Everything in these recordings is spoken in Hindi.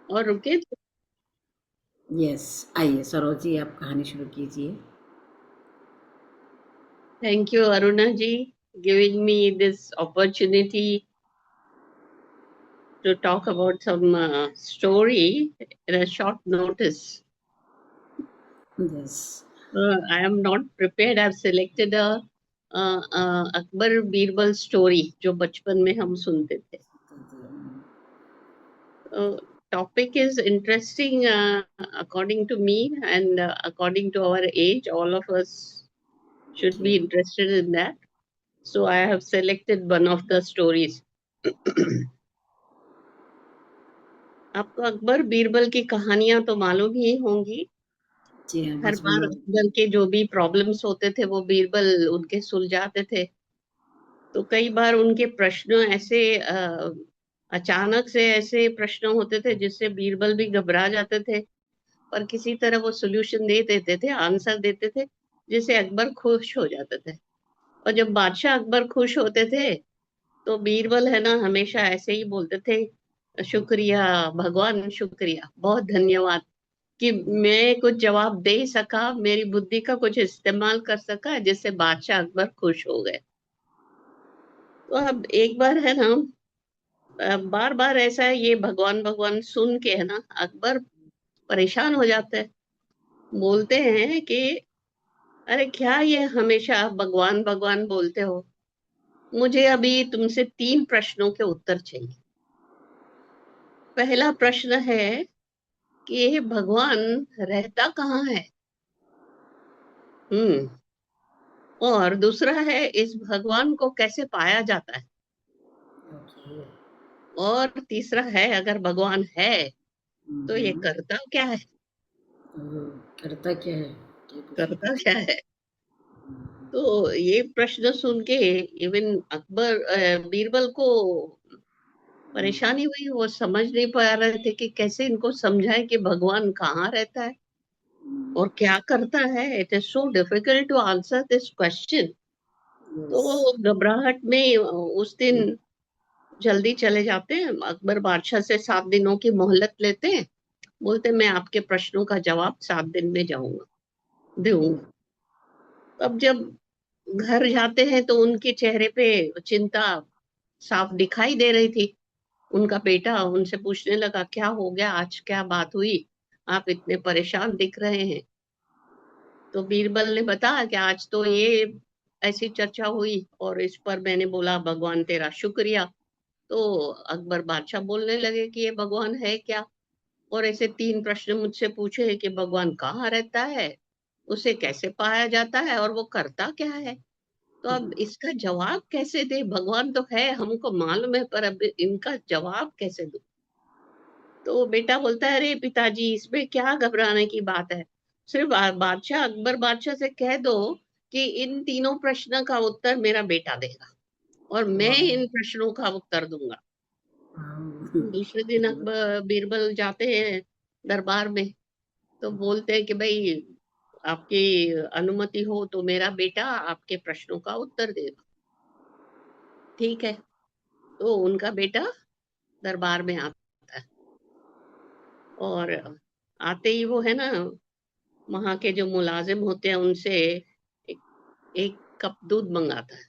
और रुके थे। यस, आइए सरोज जी, आप कहानी शुरू कीजिए। Thank you Aruna ji, giving me this opportunity to talk about some story in a short notice. Yes. I am not prepared. I've selected a Akbar Birbal story जो बचपन में हम सुनते थे. Topic is interesting according to me and according to our age. All of us should be interested in that. So I have selected one of the stories. आपको अकबर बीरबल की कहानियां तो मालूम ही होंगी. जी हाँ, हर बचपन बार में। अकबर के जो भी प्रॉब्लम्स होते थे वो बीरबल उनके सुलझाते थे. तो कई बार उनके प्रश्न ऐसे अचानक से ऐसे प्रश्न होते थे जिससे बीरबल भी घबरा जाते थे, पर किसी तरह वो सोल्यूशन दे देते थे, आंसर देते थे, जिससे अकबर खुश हो जाते थे. और जब बादशाह अकबर खुश होते थे तो बीरबल है ना हमेशा ऐसे ही बोलते थे, शुक्रिया भगवान, शुक्रिया, बहुत धन्यवाद कि मैं कुछ जवाब दे सका, मेरी बुद्धि का कुछ इस्तेमाल कर सका जिससे बादशाह अकबर खुश हो गए. तो अब एक बार है ना, बार बार ऐसा है, ये भगवान भगवान सुन के है ना अकबर परेशान हो जाते हैं. बोलते हैं कि अरे क्या ये हमेशा आप भगवान भगवान बोलते हो, मुझे अभी तुमसे 3 प्रश्नों के उत्तर चाहिए. पहला प्रश्न है कि ये भगवान रहता कहाँ है. हम्म. और दूसरा है, इस भगवान को कैसे पाया जाता है. ओके। और तीसरा है, अगर भगवान है तो ये हम्म। करता क्या है. करता क्या है, क्या पूछा? करता क्या है. तो ये प्रश्न सुन के इवन अकबर बीरबल को परेशानी हुई. वो समझ नहीं पा रहे थे कि कैसे इनको समझाए कि भगवान कहाँ रहता है और क्या करता है. It is so difficult to answer this question. तो यस। वो घबराहट में उस दिन जल्दी चले जाते हैं. अकबर बादशाह से 7 दिनों की मोहलत लेते हैं. बोलते मैं आपके प्रश्नों का जवाब 7 दिन में जाऊंगा दूंगा. अब जब घर जाते हैं तो उनके चेहरे पे चिंता साफ दिखाई दे रही थी. उनका बेटा उनसे पूछने लगा, क्या हो गया, आज क्या बात हुई, आप इतने परेशान दिख रहे हैं. तो बीरबल ने बताया कि आज तो ये ऐसी चर्चा हुई और इस पर मैंने बोला भगवान तेरा शुक्रिया. तो अकबर बादशाह बोलने लगे कि ये भगवान है क्या, और ऐसे 3 प्रश्न मुझसे पूछे कि भगवान कहाँ रहता है, उसे कैसे पाया जाता है, और वो करता क्या है. तो अब इसका जवाब कैसे दे. भगवान तो है, हमको मालूम है, पर अब इनका जवाब कैसे दूं. तो बेटा बोलता है, अरे पिताजी, इसमें क्या घबराने की बात है. सिर्फ बादशाह अकबर बादशाह से कह दो कि इन 3 प्रश्न का उत्तर मेरा बेटा देगा और मैं इन प्रश्नों का उत्तर दूंगा. दूसरे दिन अकबर बीरबल जाते हैं दरबार में. तो बोलते हैं कि भाई, आपकी अनुमति हो तो मेरा बेटा आपके प्रश्नों का उत्तर देगा. ठीक है. तो उनका बेटा दरबार में आता है और आते ही वो है ना, वहां के जो मुलाजिम होते हैं उनसे एक, 1 कप दूध मंगाता है.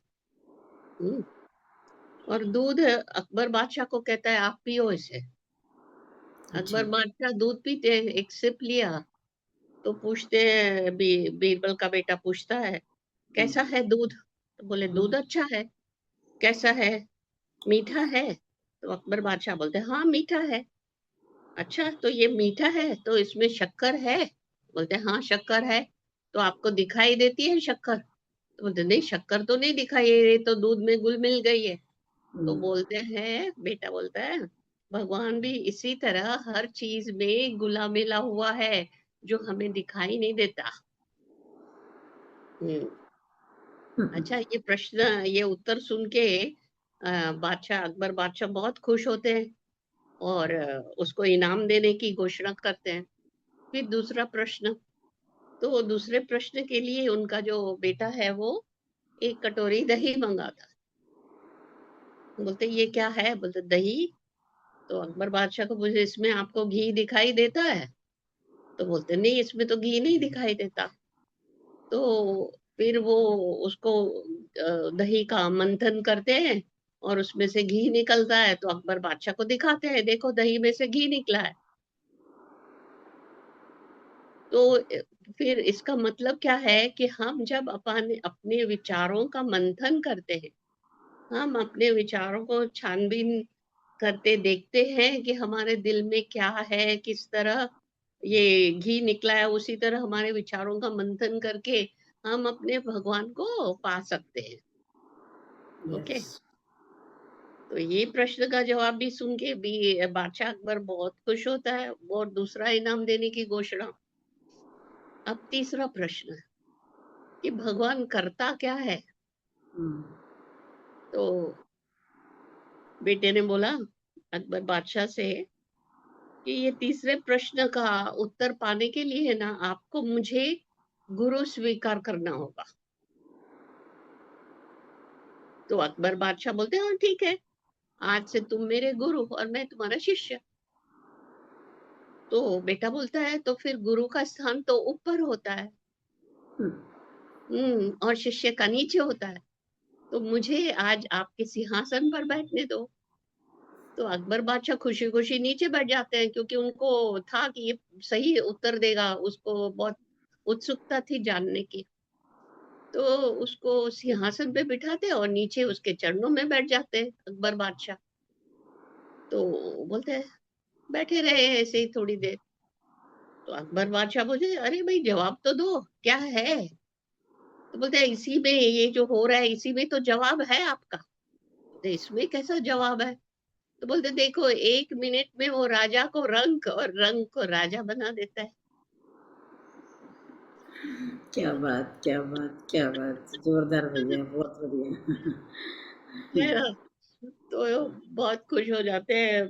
हम्म. और दूध अकबर बादशाह को कहता है, आप पियो इसे. अच्छा। अकबर बादशाह दूध पीते हैं, एक सिप लिया. तो पूछते हैं, बीरबल का बेटा पूछता है, कैसा है दूध. तो बोले, दूध अच्छा है. कैसा है, मीठा है. तो अकबर बादशाह बोलते हैं, हाँ मीठा है. अच्छा, तो ये मीठा है तो इसमें शक्कर है. बोलते हैं, हाँ शक्कर है. तो आपको दिखाई देती है शक्कर. तो बोलते, नहीं शक्कर तो नहीं दिखाई, ये तो दूध में घुल मिल गई है. तो बोलते हैं, बेटा बोलता है, भगवान भी इसी तरह हर चीज में घुला मिला हुआ है जो हमें दिखाई नहीं देता. हम्म. अच्छा, ये प्रश्न, ये उत्तर सुन के बादशाह अकबर बादशाह बहुत खुश होते हैं और उसको इनाम देने की घोषणा करते हैं. फिर दूसरा प्रश्न. तो दूसरे प्रश्न के लिए उनका जो बेटा है वो 1 कटोरी दही मंगाता. बोलते, ये क्या है. बोलते, दही. तो अकबर बादशाह को पूछे, इसमें आपको घी दिखाई देता है? तो बोलते नहीं, इसमें तो घी नहीं दिखाई देता। तो फिर वो उसको दही का मंथन करते हैं और उसमें से घी निकलता है। तो अकबर बादशाह को दिखाते हैं, देखो दही में से घी निकला है। तो फिर इसका मतलब क्या है कि हम जब अपने अपने विचारों का मंथन करते हैं, हम अपने विचारों को छानबीन करते देखते हैं कि हमारे दिल में क्या है, किस तरह ये घी निकला है, उसी तरह हमारे विचारों का मंथन करके हम अपने भगवान को पा सकते हैं। ओके। यस। तो ये प्रश्न का जवाब भी सुन के भी बादशाह अकबर बहुत खुश होता है और दूसरा इनाम देने की घोषणा। अब तीसरा प्रश्न है कि भगवान करता क्या है। तो बेटे ने बोला अकबर बादशाह से कि ये तीसरे प्रश्न का उत्तर पाने के लिए ना आपको मुझे गुरु स्वीकार करना होगा। तो अकबर बादशाह बोलते हैं, हाँ ठीक है, आज से तुम मेरे गुरु और मैं तुम्हारा शिष्य। तो बेटा बोलता है, तो फिर गुरु का स्थान तो ऊपर होता है, और शिष्य का नीचे होता है, तो मुझे आज आपके सिंहासन पर बैठने दो। तो अकबर बादशाह खुशी खुशी नीचे बैठ जाते हैं, क्योंकि उनको था कि ये सही उत्तर देगा, उसको बहुत उत्सुकता थी जानने की। तो उसको सिंहासन पे बिठाते और नीचे उसके चरणों में बैठ जाते अकबर बादशाह। तो बोलते हैं बैठे रहे ऐसे ही थोड़ी देर। तो अकबर बादशाह बोलते, अरे भाई जवाब तो दो, क्या है? तो बोलते हैं, इसी में ये जो हो रहा है इसी में तो जवाब है आपका। तो इसमें कैसा जवाब है? तो बोलते, देखो 1 मिनट में वो राजा को रंक और रंग को राजा बना देता है। क्या बात, क्या बात, क्या बात! जोरदार भैया, बहुत बढ़िया। है ना? तो बहुत खुश हो जाते हैं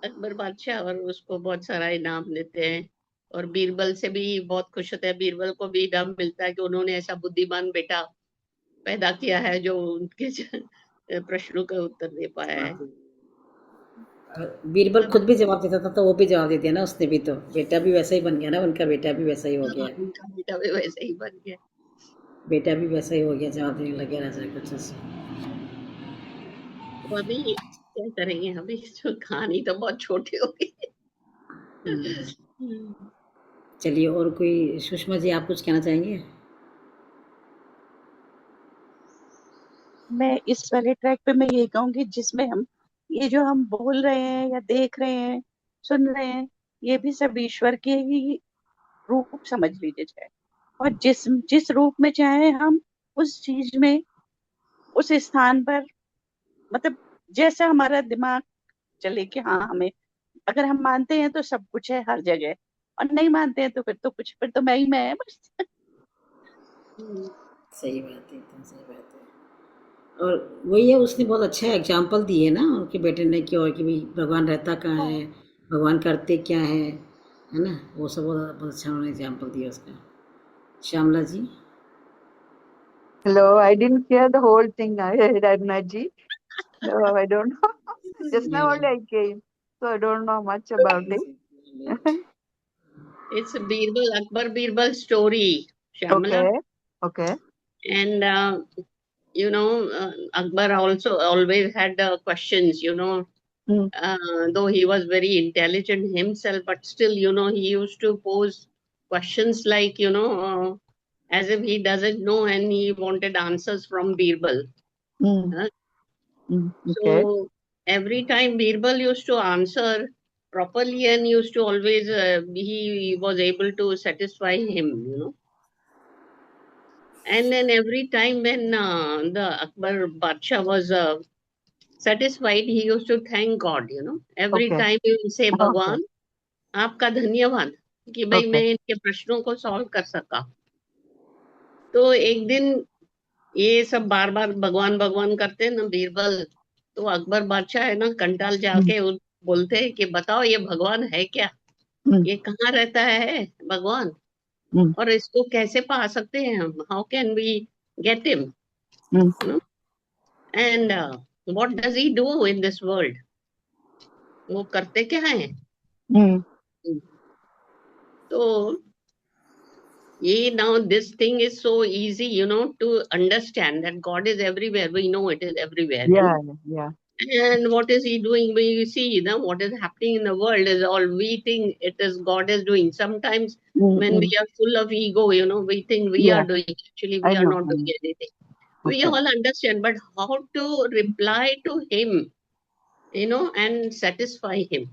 अकबर बादशाह और उसको बहुत सारा इनाम देते हैं। और बीरबल से भी बहुत खुश होते हैं, बीरबल को भी इनाम मिलता है कि उन्होंने ऐसा बुद्धिमान बेटा पैदा किया है जो उनके प्रश्नों का उत्तर दे पाया है। वाक़ई। बीरबल खुद भी जवाब देता था, तो वो भी जवाब दे दिया ना उसने भी तो। बेटा भी वैसा ही बन गया ना, उनका बेटा भी वैसा ही हो गया। उनका बेटा भी वैसे ही बन गया। बेटा भी वैसा ही हो गया, जवाब देने लग गया राजा को अच्छे से। तो अभी क्या करेंगे, अभी तो कहानी तो बहुत छोटी हो गई। हम्म। चलिए, और कोई सुषमा जी आप कुछ कहना चाहेंगे? मैं इस वाले ट्रैक पे मैं यही कहूंगी जिसमें हम ये जो हम बोल रहे हैं या देख रहे हैं, सुन रहे हैं, ये भी सब ईश्वर के ही रूप समझ लीजिए चाहे। और जिस जिस रूप में चाहे हम उस चीज में, उस स्थान पर, मतलब जैसा हमारा दिमाग चले कि हाँ हमें, अगर हम मानते हैं तो सब कुछ है हर जगह, और नहीं मानते हैं तो फिर तो कुछ, फिर तो मैं है बस। सही बात है, एकदम सही बात है। और वही है, उसने बहुत अच्छा एग्जाम्पल दिए ना उनके बेटे ने कि, और कि भाई भगवान रहता कहाँ है, भगवान करते क्या है ना? वो सब बहुत बहुत अच्छा उन्होंने एग्जाम्पल दिया उसका। श्यामला जी। Hello, I didn't hear the whole thing, Ragnaji. No, I don't know. Just now only I came, so I don't know much about it. It's a Birbal, Akbar Birbal story, Shyamala. Okay, okay. And Akbar also always had questions, Mm, though he was very intelligent himself, but still, he used to pose questions like, as if he doesn't know and he wanted answers from Birbal. mm, Huh? okay. So every time Birbal used to answer properly and used to always, he was able to satisfy him. And then every time when the Akbar Badsha was satisfied, he used to thank God. Every Okay, time he will say, okay, भगवान आपका धन्यवाद कि भाई okay. मैं इनके प्रश्नों को सॉल्व कर सका। तो एक दिन ये सब बार बार भगवान भगवान करते हैं ना बीरबल, तो अकबर बादशाह है ना कंटाल Mm, जाके बोलते हैं कि बताओ ये भगवान है क्या, mm, ये कहाँ रहता है भगवान, mm, और इसको कैसे पा सकते हैं हम, how can we get him, mm, and what does he do in this world? वो करते क्या है? Hmm. So now this thing is so easy, to understand that God is everywhere. We know it is everywhere, Yeah, yeah. And what is He doing? We see, what is happening in the world is all we think it is God is doing. Sometimes when we Mm-hmm. are full of ego, we think we are Yeah, doing. Actually, I we are know. not I doing know. anything. We Okay. all understand, but how to reply to Him, and satisfy Him?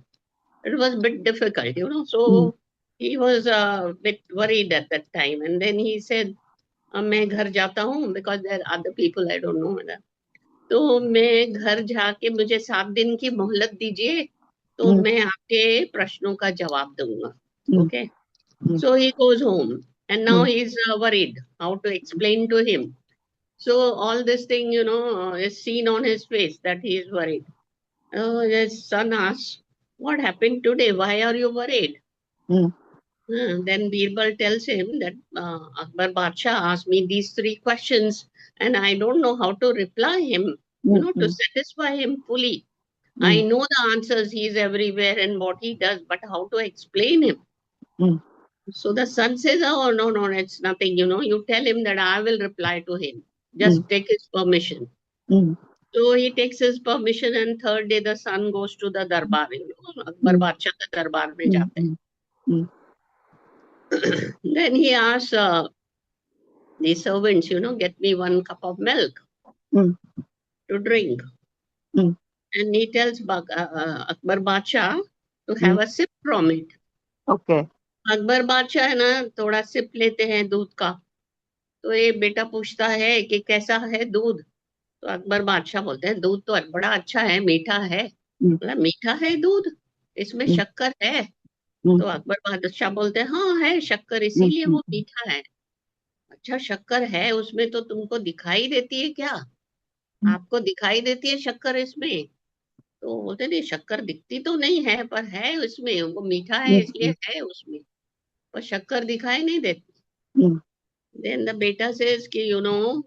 It was a bit difficult, Mm. So he was a bit worried at that time, and then he said, मैं घर जाता हूँ, because there are other people I don't know. तो मैं घर जाके मुझे 7 दिन की मोहलत दीजिए, तो Mm. मैं आपके प्रश्नों का जवाब दूंगा. Mm. Okay. Mm. So he goes home, and now Mm. he's worried how to explain to him. So all this thing, is seen on his face that he is worried. Oh, his son asks, what happened today? Why are you worried? Mm. Then Birbal tells him that Akbar Badsha asked me these 3 questions, and I don't know how to reply him, Mm. to Mm. satisfy him fully. I Mm. know the answers, he is everywhere and what he does, but how to explain him? Mm. So the son says, oh, no, it's nothing, you tell him that I will reply to him. Mm. Just take his permission. Mm. So he takes his permission, and third day the son goes to the darbar. Akbar Mm. Badsha के दरबार में Mm. जाते हैं. Mm. Then he asks the servants, get me 1 cup of milk Mm. to drink. Mm. And he tells Akbar Badsha to have Mm. a sip from it. Okay. Akbar बादशाह है ना, थोड़ा सिप लेते हैं दूध का, तो ये बेटा पूछता है कि कैसा है दूध. तो अकबर बादशाह बोलते हैं दूध तो बड़ा अच्छा है, मीठा है. Mm. बोला मीठा है दूध, इसमें Mm. शक्कर है. Mm. तो अकबर बादशाह बोलते हैं हाँ है शक्कर, Mm. इसीलिए वो Mm. मीठा है. अच्छा शक्कर है उसमें, तो तुमको दिखाई देती है क्या? आपको दिखाई देती है शक्कर इसमें? तो बोलते नहीं, शक्कर दिखती तो नहीं है, पर है उसमें, वो मीठा है इसलिए Mm. है उसमें, पर शक्कर दिखाई नहीं देती. Mm. Then the beta says कि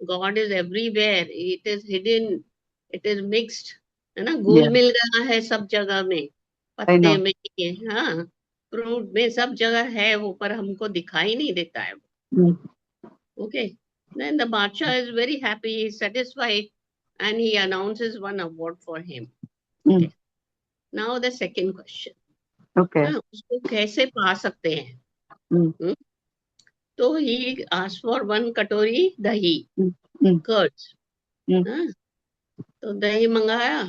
God is everywhere, it is hidden, it is mixed, है ना, घुल Yeah, मिल गया है सब जगह में, I पत्ते know. में, हाँ, फ्रूट में, सब जगह है वो, पर हमको दिखाई नहीं देता है. Mm. Okay. Then the Badshah is very happy, he is satisfied, and he announces 1 award for him. Mm. Okay. Now the second question. Okay. हाँ, उसको कैसे पा सकते हैं? Mm. तो he asked for 1 कटोरी दही, Mm. Mm. curds. Mm. हाँ, तो दही मंगाया.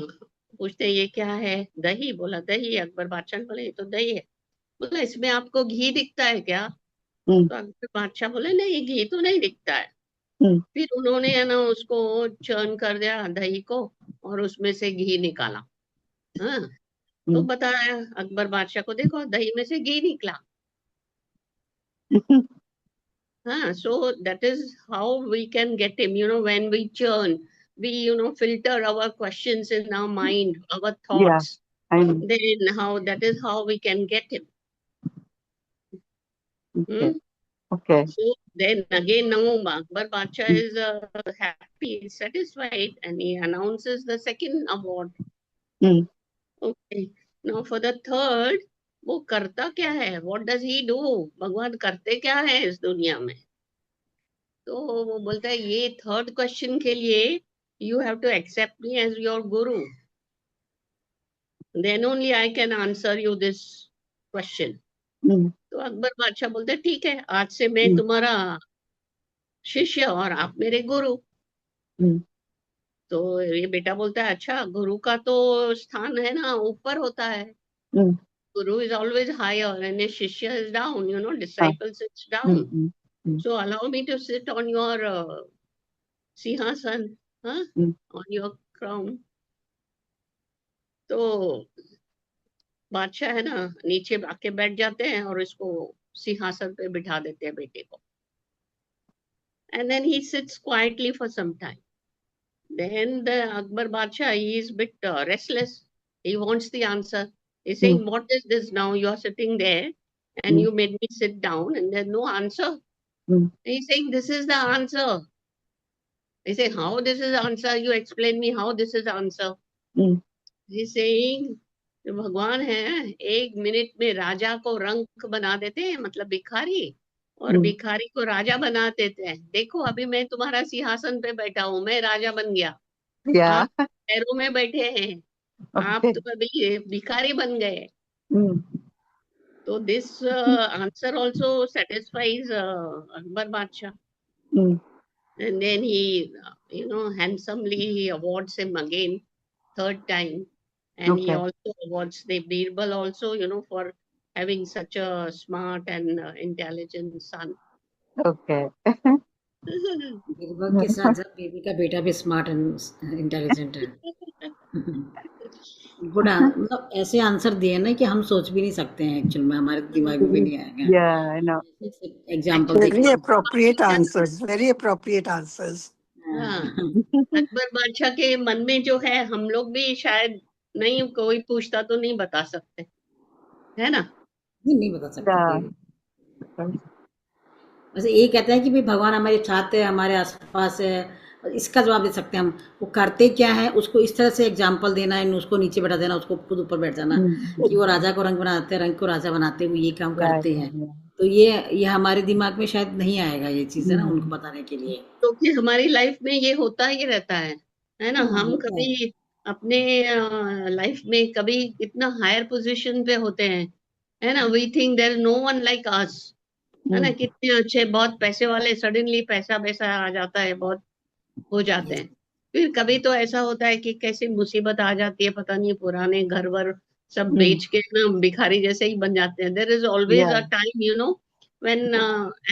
पूछते ये क्या है? दही. बोला दही. अकबर बादशाह ने बोले ये तो दही है. बोला इसमें आपको घी दिखता है क्या? Mm. तो अकबर बादशाह बोले नहीं, घी तो नहीं दिखता है. Mm. फिर उन्होंने है ना उसको चर्न कर दिया दही को, और उसमें से घी निकाला. हाँ, तो Mm. बताया अकबर बादशाह को, देखो दही में से घी निकला. हाँ, so that is how we can get him, when we churn, we, filter our questions in our mind, our Yeah, thoughts, I know. then that is how we can get him. Okay. Hmm? Okay. So then again now Akbar Badsha is happy, satisfied, and he announces the second award. Mm. Okay. Now for the third, वो करता क्या है? What does he do? भगवान करते क्या है इस दुनिया में? तो वो बोलता है ये थर्ड क्वेश्चन के लिए you have to accept me as your guru. Then only I can answer you this question. Mm. तो अकबर बादशाह बोलते ठीक है, आज से मैं Mm. तुम्हारा शिष्य और आप मेरे गुरु. Mm. तो ये बेटा बोलता है अच्छा, गुरु का तो स्थान है ना ऊपर होता है. Mm. Guru is always higher and his shishya is down, Ah. disciple sits down. Mm. Mm. So allow me to sit on your सिंहासन, Mm. on your crown. तो बादशाह है ना नीचे आके बैठ जाते हैं और इसको सिंहासन पे बिठा देते हैं बेटे को. And then he sits quietly for some time. Then the Akbar Badshah, he is a bit restless. He wants the answer. He's saying, what is this now? You are sitting there and Mm. you made me sit down and there's no answer. Mm. He's saying, this is the answer. He say, how this is answer? You explain me how this is answer. Mm. He's saying, जो भगवान है 1 मिनट में राजा को रंक बना देते हैं, मतलब भिखारी, और भिखारी को राजा बना देते हैं। देखो अभी मैं तुम्हारा सिंहासन पे बैठा हूँ, मैं राजा बन गया, Yeah. आप पैरों में बैठे हैं, आप Okay. तो अभी भिखारी बन गए। Mm. तो this answer also satisfies Akbar बादशाह, Mm. and then he handsomely he awards him again, third time, and he Okay. also awards the Birbal also, for having such a smart and intelligent son. Okay. Birbal के साथ साथ बीबी का बेटा भी स्मार्ट एंड इंटेलिजेंट है। गुड, मतलब ऐसे आंसर दिए ना कि हम सोच भी नहीं सकते हैं, एक्चुअल में हमारे दिमाग में भी नहीं आएगा। Yeah, I know. Example Actually, देखिए। Very appropriate answers. Very appropriate answers. हाँ, अकबर बादशाह के मन में जो है हम लोग भी शायद नहीं, कोई पूछता तो नहीं बता सकते, है ना? नहीं बता सकते कोई Yeah. भी। वैसे ये कहते हैं कि भाई भगवान हमारे साथ है, हमारे आसपास है, और इसका जवाब दे सकते हैं हम। वो करते क्या है उसको इस तरह से एग्जाम्पल देना है, उसको नीचे बैठा देना, उसको खुद ऊपर बैठ जाना कि वो राजा को रंग बनाते हैं, रंग को राजा बनाते हैं, वो ये काम करते हैं। तो ये हमारे दिमाग में शायद नहीं आएगा ये चीज, है ना, उनको बताने के लिए। तो कि हमारी लाइफ में ये होता ही रहता है ना? हम होता है। कभी अपने लाइफ में कभी इतना हायर पोजीशन पे होते हैं, है ना? We think there is no one like us, है ना? कितने अच्छे, बहुत पैसे वाले, सडनली पैसा वैसा आ जाता है, बहुत हो जाते हैं। फिर कभी तो ऐसा होता है कि कैसी मुसीबत आ जाती है, पता नहीं, पुराने घर वर सब बेच के ना भिखारी जैसे ही बन जाते हैं। There is always a Yeah. Time, when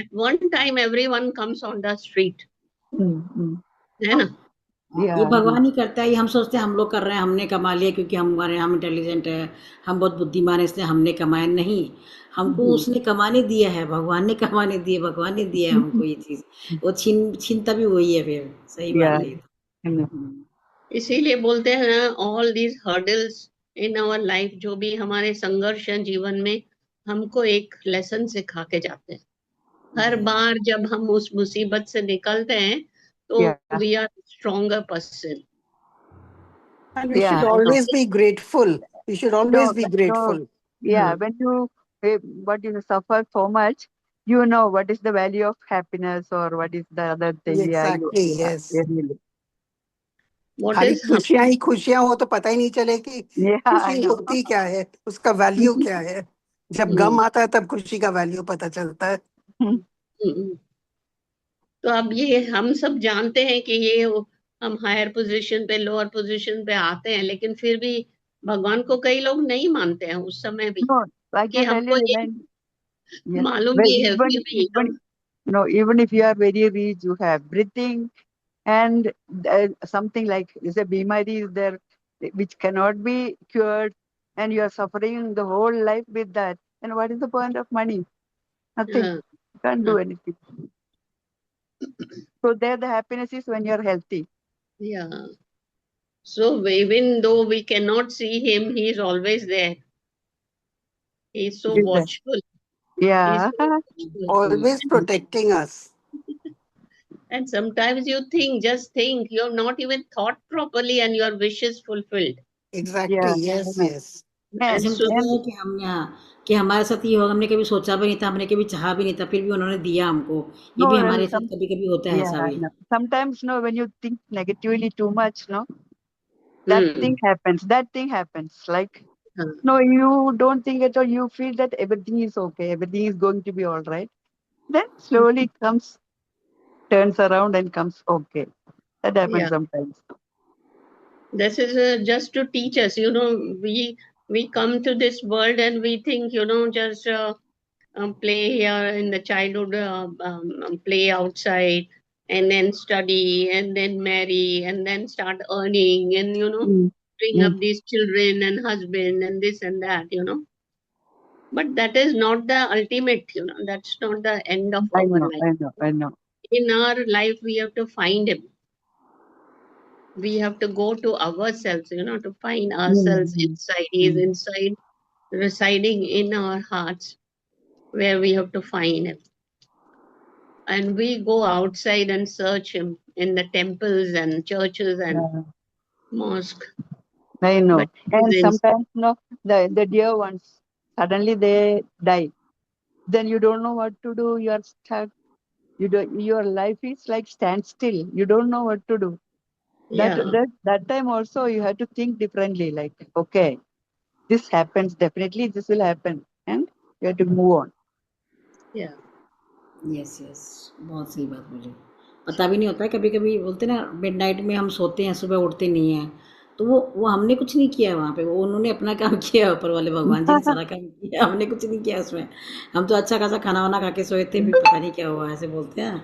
at one time everyone comes on the street, है ना? ये Yeah. भगवान ही करता है, ये हम सोचते हैं हम लोग कर रहे हैं, हमने कमा लिया क्योंकि हम इंटेलिजेंट है, हम बहुत बुद्धिमान है इसलिए हमने कमाया। नहीं, हमको उसने कमाने दिया है, भगवान ने कमाने दिए, भगवान ने दिया है हमको ये चीज। वो छीनता भी वही है फिर। सही बात Yeah. है ये तो। I know. इसीलिए बोलते हैं ना, all these hurdles in our life, जो भी हमारे संघर्ष हैं जीवन में, हमको एक लेसन सिखा के जाते हैं। हर बार जब हम उस मुसीबत से निकलते हैं तो Yeah. We are stronger person. And we should Yeah. I know. always be grateful. We should always No, be no. grateful. Yeah. When you, but you suffer so much, you know what is the value of happiness or what is the other thing. Yeah. Exactly, yes. Really. What खाली इज खुशियां ही खुशियां हो तो पता ही नहीं चले कि Yeah. I खुशी know. होती क्या है, उसका वैल्यू क्या है। जब गम आता है तब खुशी का वैल्यू पता चलता है। तो अब ये हम सब जानते हैं कि ये हम हायर पोजीशन पे, लोअर पोजीशन पे आते हैं, लेकिन फिर भी भगवान को कई लोग नहीं मानते हैं उस समय भी, No, I कि can tell हमको you ये when, yeah, मालूम well, भी है फिर भी no, even if you are very rich, you have everything, and something like is a bimari is there which cannot be cured, and you are suffering the whole life with that. And what is the point of money? Nothing. हाँ, You can't do anything. So there, the happiness is when you are healthy. yeah. So even though we cannot see him, he is always there. He is so Is there? watchful. Yeah. He's so watchful. Always protecting us. And sometimes you think, just think, you have not even thought properly and your wish is fulfilled. Exactly, Yeah. yes, yes. And, ऐसे हम कहते हैं कि हम यहाँ कि हमारे साथ ये होगा, हमने कभी सोचा भी नहीं था, हमने कभी चाहा भी नहीं था, फिर भी उन्होंने दिया हमको। ये no, भी well, हमारे साथ कभी कभी होता है ऐसा yeah, भी। no. Sometimes, no, when you think negatively too much, no, that thing happens. That thing happens. Like, no, you don't think at all. You feel that everything is okay. Everything is going to be all right. Then slowly it comes, turns around and comes okay. That happens Yeah. sometimes. This is just to teach us, we come to this world and we think, just play here in the childhood, play outside, and then study, and then marry, and then start earning, and, bring up these children and husband and this and that. But that is not the ultimate, that's not the end of I our know, life. I know, I know. In our life, we have to find him. We have to go to ourselves, to find ourselves inside. He is inside, residing in our hearts, where we have to find him. And we go outside and search him in the temples and churches and mosques. I know. but it And is sometimes, the dear ones, suddenly they die. Then you don't know what to do. You are stuck. Your life is like standstill. You don't know what to do. yeah, That time also you have to think differently. Like, okay, this happens. Definitely this will happen. And you have to move on. yeah. Yes yes, बहुत सही बात बोली। पता भी नहीं होता है, कभी कभी बोलते ना मिडनाइट में हम सोते हैं, सुबह उठते नहीं हैं, तो वो हमने कुछ नहीं किया वहाँ पे, वो उन्होंने अपना काम किया, ऊपर वाले भगवान जी ने सारा काम किया, हमने कुछ नहीं किया उसमें। हम तो अच्छा खासा खाना वाना खा के सोए थे, फिर पता नहीं क्या हुआ, ऐसे बोलते हैं।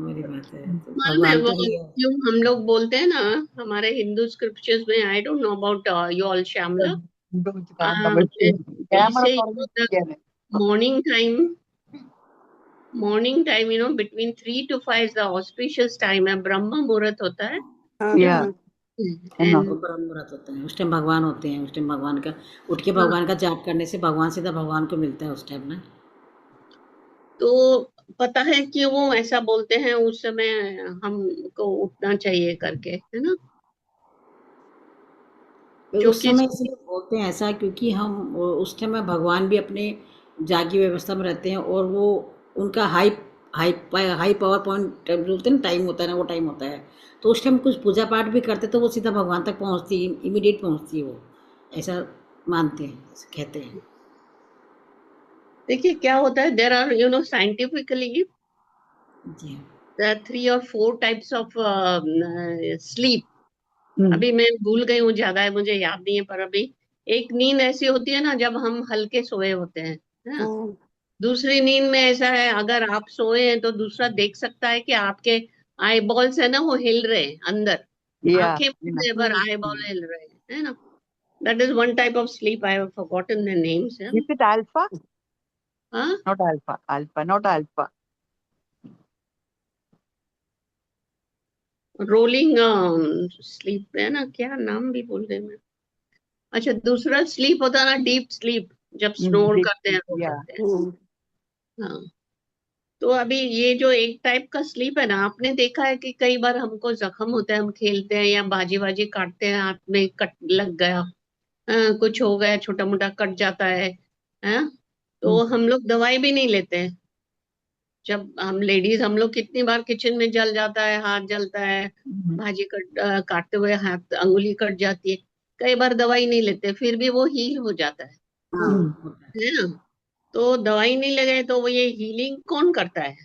मेरी बात है, तो मालूम है भगवान वो का ही है। क्यों हम लोग बोलते हैं ना, हमारे हिंदू स्क्रिप्चर्स में, I don't know about you all Shyamala, Camera जैसे morning time, between 3 to 5 the auspicious time है, ब्रह्म मुहूर्त होता है। हाँ Yeah, हाँ I know. वो ब्रह्म मुहूर्त होता है, उस टाइम भगवान होते हैं, उस टाइम भगवान का उठ के भगवान का जाप करने से भगवान सीधा भगवान को मिलता है उस टाइम ना। तो पता है क्यों वो ऐसा बोलते हैं, उस समय हमको उठना चाहिए करके, है ना, जो उस कि समय इसलिए बोलते हैं ऐसा, क्योंकि हम उस टाइम में भगवान भी अपने जागी व्यवस्था में रहते हैं, और वो उनका high high high power point बोलते हैं ना, टाइम होता है ना, वो टाइम होता है। तो उस टाइम कुछ पूजा पाठ भी करते तो वो सीधा भगवान तक पहुंचती, इमीडिएट पहुंचती है वो, ऐसा मानते हैं, ऐसा कहते हैं। देखिए क्या होता है, देर आर साइंटिफिकली जी हाँ। there are 3 or 4 types of sleep। Hmm. अभी मैं भूल गई हूँ, ज्यादा है मुझे याद नहीं है, पर अभी एक नींद ऐसी होती है ना जब हम हल्के सोए होते हैं, हाँ? हम्म, दूसरी नींद में ऐसा है, अगर आप सोए हैं तो दूसरा देख सकता है कि आपके आई बॉल्स है ना, वो हिल रहे हैं अंदर, Yeah, आंखें I know. बंद है पर आई बॉल हिल रहे हैं, है ना। That is one type of sleep, I have forgotten the names, है Is ना। it alpha? हाँ, Not alpha. Alpha, not alpha. Rolling sleep है ना, क्या नाम भी भूल गई मैं। अच्छा, दूसरा स्लीप होता है ना, डीप स्लीप, जब स्नोर Deep करते हैं, sleep. वो Yeah. करते हैं। हम्म, हाँ, तो अभी ये जो एक टाइप का स्लीप है ना, आपने देखा है कि कई बार हमको जख्म होता है, हम खेलते हैं या बाजी बाजी काटते हैं, हाथ में कट लग गया, कुछ हो गया, छोटा मोटा कट जाता है, हाँ? Hmm. तो हम लोग दवाई भी नहीं लेते हैं। जब हम लेडीज, हम लोग कितनी बार किचन में जल जाता है, हाथ जलता है, Mhm. भाजी काटते हुए हाथ अंगुली कट जाती है, कई बार दवाई नहीं लेते, फिर भी वो हील हो जाता हाँ Hmm. होता है। है ना। तो दवाई नहीं लगे तो वो ये हीलिंग कौन करता है?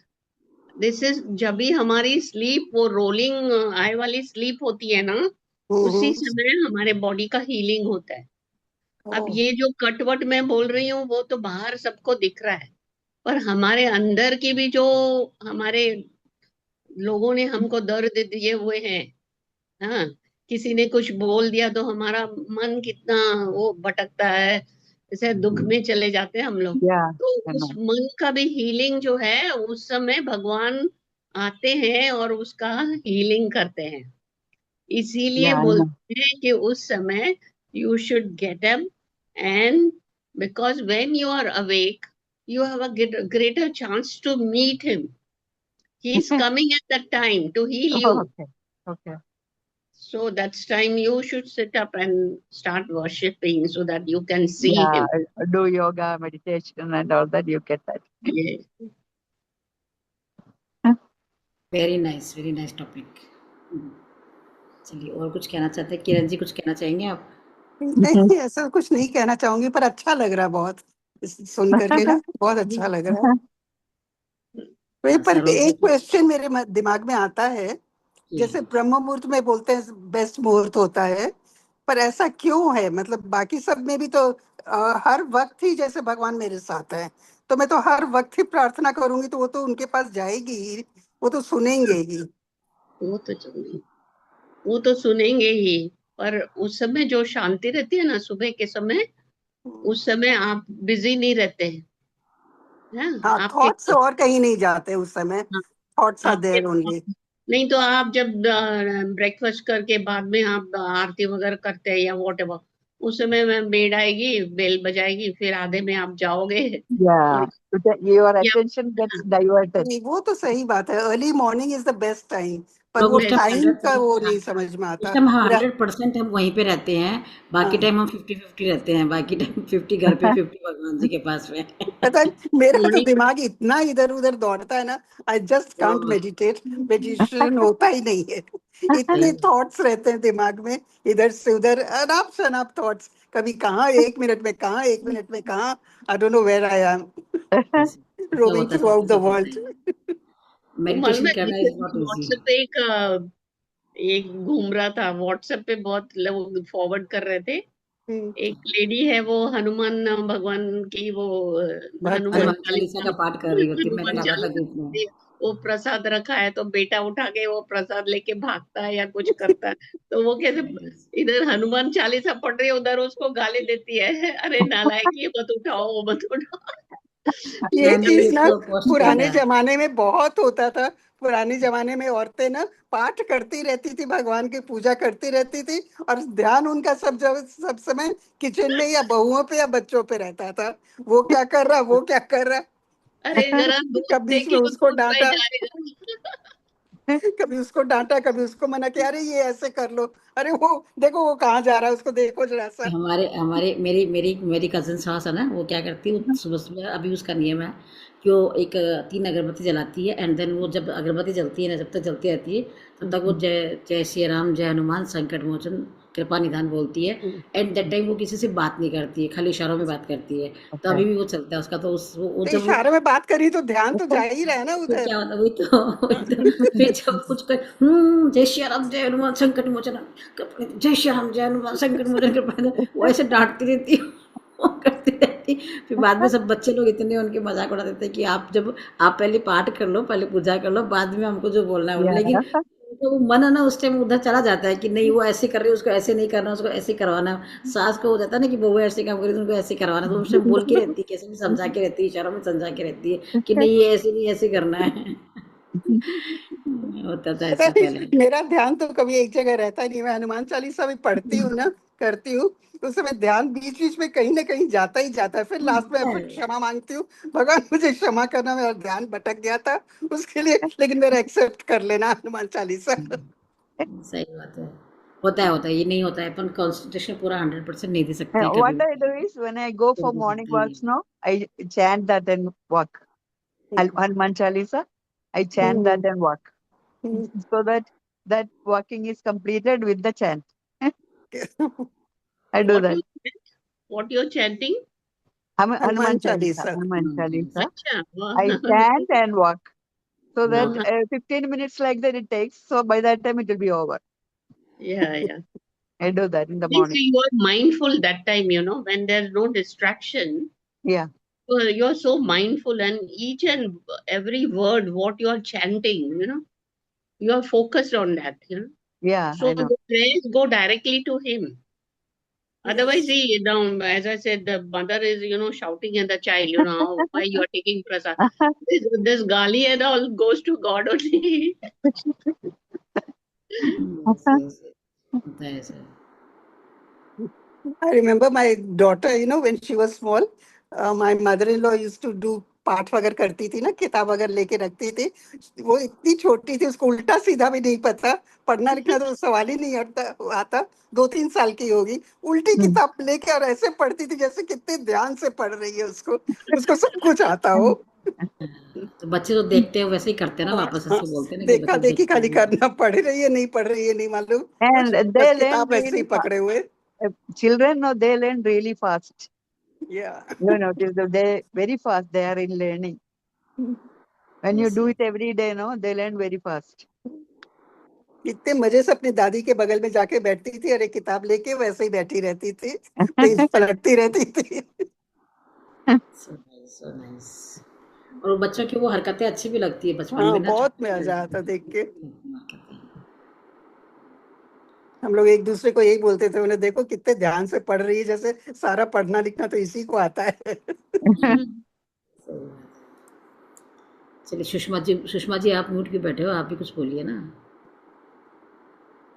दिस इज जब भी हमारी स्लीप वो रोलिंग आई वाली स्लीप होती है ना, उसी हम्म, समय हमारे बॉडी का हीलिंग होता है। अब ओ, ये जो कटवट मैं बोल रही हूँ वो तो बाहर सबको दिख रहा है, पर हमारे अंदर की भी जो हमारे लोगों ने हमको दर्द दिए हुए हैं, हाँ, किसी ने कुछ बोल दिया तो हमारा मन कितना वो भटकता है, जैसे दुख में चले जाते हैं हम लोग। Yeah, तो I उस know. मन का भी हीलिंग जो है, उस समय भगवान आते हैं और उसका हीलिंग करते हैं। इसीलिए Yeah, I know. बोलते हैं कि उस समय you should get up, and because when you are awake you have a greater chance to meet him. He is coming at that time to heal you. Okay. Okay. So that's time you should sit up and start worshipping so that you can see Yeah, him. do yoga, meditation, and all that. You get that. Yes. Very nice topic. चलिए, और कुछ कहना चाहते हैं किरण जी, कुछ कहना चाहेंगे आप? नहीं ऐसा कुछ नहीं कहना चाहूंगी, पर अच्छा लग रहा है बहुत, सुन करके ना बहुत अच्छा लग रहा है। पर सरोज एक क्वेश्चन मेरे दिमाग में आता है, जी, जैसे ब्रह्म मुहूर्त में बोलते हैं बेस्ट मुहूर्त होता है, पर ऐसा क्यों है? मतलब बाकी सब में भी तो हर वक्त ही जैसे भगवान मेरे साथ है, तो मैं तो हर वक्त ही प्रार्थना करूंगी तो वो तो उनके पास जाएगी ही, वो तो सुनेंगे ही। वो तो चलेंगे, वो तो सुनेंगे ही, पर उस समय जो शांति रहती है ना, सुबह के समय, उस समय आप बिजी नहीं रहते हैं, हाँ? हाँ, आपके थॉट्स और कहीं नहीं जाते उस समय, हाँ, थॉट्स आर आपके देयर ओनली। नहीं तो आप जब ब्रेकफास्ट करके बाद में आप आरती वगैरह करते हैं या वॉट एवर, उस समय में मेड आएगी, बेल बजाएगी, फिर आधे में आप जाओगे और Yeah. Your या attention gets diverted. नहीं, वो तो सही बात है, early morning is the best time, पर लोग वो उस टाइम टाइम का वो 100% नहीं समझ में उस आता टाइम मेरा। 100% हम वहीं पे रहते हैं, बाकी हाँ, टाइम हम 50-50 रहते हैं, बाकी टाइम 50 घर पे, 50 भगवान जी के पास में। पता है मेरा तो मॉर्निंग दिमाग इतना इधर उधर दौड़ता है ना, I just can't oh! Meditate, meditation होता ही नहीं है। सही इतने थॉट्स रहते हैं दिमाग में, इधर से उधर अनाप शनाप थॉट्स, कभी कहाँ 1 मिनट में कहाँ, 1 मिनट में कहाँ, I don't know where I am, ऐसा रोमिंग होता है, थ्रू सबके आउट द साथ होता वर्ल्ड। है। वो मालूम मेडिटेशन है, करना इज़ नॉट ईज़ी। व्हाट्सएप पे एक घूम रहा था, व्हाट्सएप पे बहुत लोग फॉरवर्ड कर रहे थे। एक लेडी है, वो हनुमान भगवान की वो भक्त है। हनुमान हनुमान चालीसा चालीसा का पाठ कर रही होती, मैंने हनुमान डाला था चालीसा ग्रुप में। पढ़ती है। वो प्रसाद रखा है तो बेटा उठा के वो प्रसाद लेके भागता है या कुछ करता है, तो वो कैसे इधर हनुमान चालीसा पढ़ रही है, उधर उसको गाली देती है, अरे नालायक, ये मत उठाओ, वो मत उठाओ। ये मैंने भी चीज ना उसको पोस्ट किया पुराने था। जमाने में बहुत होता था। पुराने जमाने में औरतें ना पाठ करती रहती थी, भगवान की पूजा करती रहती थी, और ध्यान उनका सब समय किचन में या बहुओं पे या बच्चों पे रहता था। वो क्या कर रहा, वो क्या कर रहा। अरे जरा दूध कब बीच में देखेगा, उसको दूध बह डांटा, जाएगा। कभी उसको डांटा, कभी उसको मना किया, अरे ये ऐसे कर लो, अरे वो देखो वो कहाँ जा रहा है, उसको देखो जरा सा। हमारे हमारे मेरी मेरी मेरी कज़िन सास है ना, वो क्या करती है, वो सुबह-सुबह अभी उसका नियम है कि वो एक 3 अगरबत्ती जलाती है, एंड देन वो जब अगरबत्ती जलती है ना, जब तक जलती रहती है, तब तक वो जय जय श्री राम, जय हनुमान, संकट मोचन, कृपा निधान बोलती है। एट दैट टाइम वो किसी से बात नहीं करती है, खाली इशारों में बात करती है। तो Okay. अभी भी वो चलता है उसका, तो उस वो तो जब वो इशारे में बात करी तो ध्यान तो जा ही रहा है ना फिर उधर। क्या होता है, फिर जब कुछ कर जय श्री राम, जय हनुमान, संकट मोचन, जय श्री राम, जय हनुमान, संकट मोचन, कृपा निधान, वो ऐसे डांटती रहती है, वो करती रहती है। फिर बाद में सब बच्चे लोग इतने उनके मजाक उड़ा देते हैं कि आप पहले पाठ कर लो, पहले पूजा कर लो, बाद में हमको जो बोलना है बोलो। Yeah. लेकिन तो वो मन है ना उस टाइम उधर चला जाता है कि नहीं, वो ऐसे कर रही है, उसको ऐसे नहीं करना, उसको ऐसे करवाना। सास को हो जाता है ना कि बहू ऐसे काम करी तो उनको ऐसे करवाना, तो उस टाइम बोल के रहती है, कैसे भी समझा के रहती है, इशारों में समझा के रहती है कि नहीं, ये ऐसे नहीं, ऐसे करना है। होता था पता ऐसा नहीं, पहले। मेरा ध्यान तो कभी एक जगह रहता नहीं। मैं हनुमान चालीसा भी पढ़ती हूँ ना, करती हूँ, तो उस समय ध्यान बीच बीच में कहीं ना कहीं जाता ही जाता है। फिर लास्ट में फिर क्षमा मांगती हूँ, भगवान मुझे क्षमा करना, मेरा ध्यान भटक गया था उसके लिए, लेकिन मेरा एक्सेप्ट कर लेना हनुमान चालीसा। सही बात है। होता है, ये नहीं होता है, अपन कंसंट्रेशन पूरा 100% नहीं दे सकते हैं कभी What I भी। do is when I go for कर morning सकते हैं। walks now, I chant that and walk. Hanuman Chalisa, I chant that and walk. So that that walking is completed with the chant. I do What that. you what you're chanting? Hanuman Hanuman Chalisa, Chalisa. Hanuman Chalisa. अच्छा, I वाह। chant and walk. So that हाँ, 15 minutes like that it takes. So by that time it will be over. yeah. I do that in the Means morning. you are mindful that time, when there's no distraction. Yeah. You're so mindful, and each and every word what you're chanting, you are focused on that. Yeah, So I know. the prayers go directly to him. Otherwise, Yes. see, now, as I said, the mother is, shouting at the child, why you are taking prasad. This gali and all goes to God only. Yes, yes, होता है ऐसा। I remember my daughter, when she was small, my mother-in-law used to do पाठ वगैरह करती थी ना, किताब वगैरह लेके रखती थी। वो इतनी छोटी थी, उसको उल्टा सीधा भी नहीं पता, पढ़ना लिखना तो सवाल ही नहीं आता। 2-3 साल की होगी, उल्टी किताब लेके और ऐसे पढ़ती थी जैसे कितने ध्यान से पढ़ रही है, उसको उसको सब कुछ आता हो। तो बच्चे तो देखते हैं वैसे ही करते हैं ना, वापस हाँ, ऐसे बोलते हैं ना कि देखा बच्चे देखी देखते खाली हैं। करना, पढ़ रही है नहीं पढ़ रही है नहीं मालूम कुछ, And बस they learn किताब ऐसे ही really fast. पकड़े हुए। Children, no, they learn really fast. या You notice that they very fast. They are in learning. When you yes, do yes. it every day, no, they learn very fast. कितने मजे से अपनी दादी के बगल में जाके बैठती थी, अरे किताब लेके वैसे ही बैठी रहती थी, पेज पलटती रहती थी। So nice, so nice. और वो बच्चों की वो हरकतें अच्छी भी लगती है बचपन हाँ, में ना, बहुत छोटे मजा आता देख के। हरकतें। हम लोग एक दूसरे को यही बोलते थे, उन्हें देखो कितने ध्यान से पढ़ रही है, जैसे सारा पढ़ना लिखना तो इसी को आता है। Hmm. सही बात है। चलिए सुषमा जी आप म्यूट क्यों बैठे हो, आप भी कुछ बोलिए ना।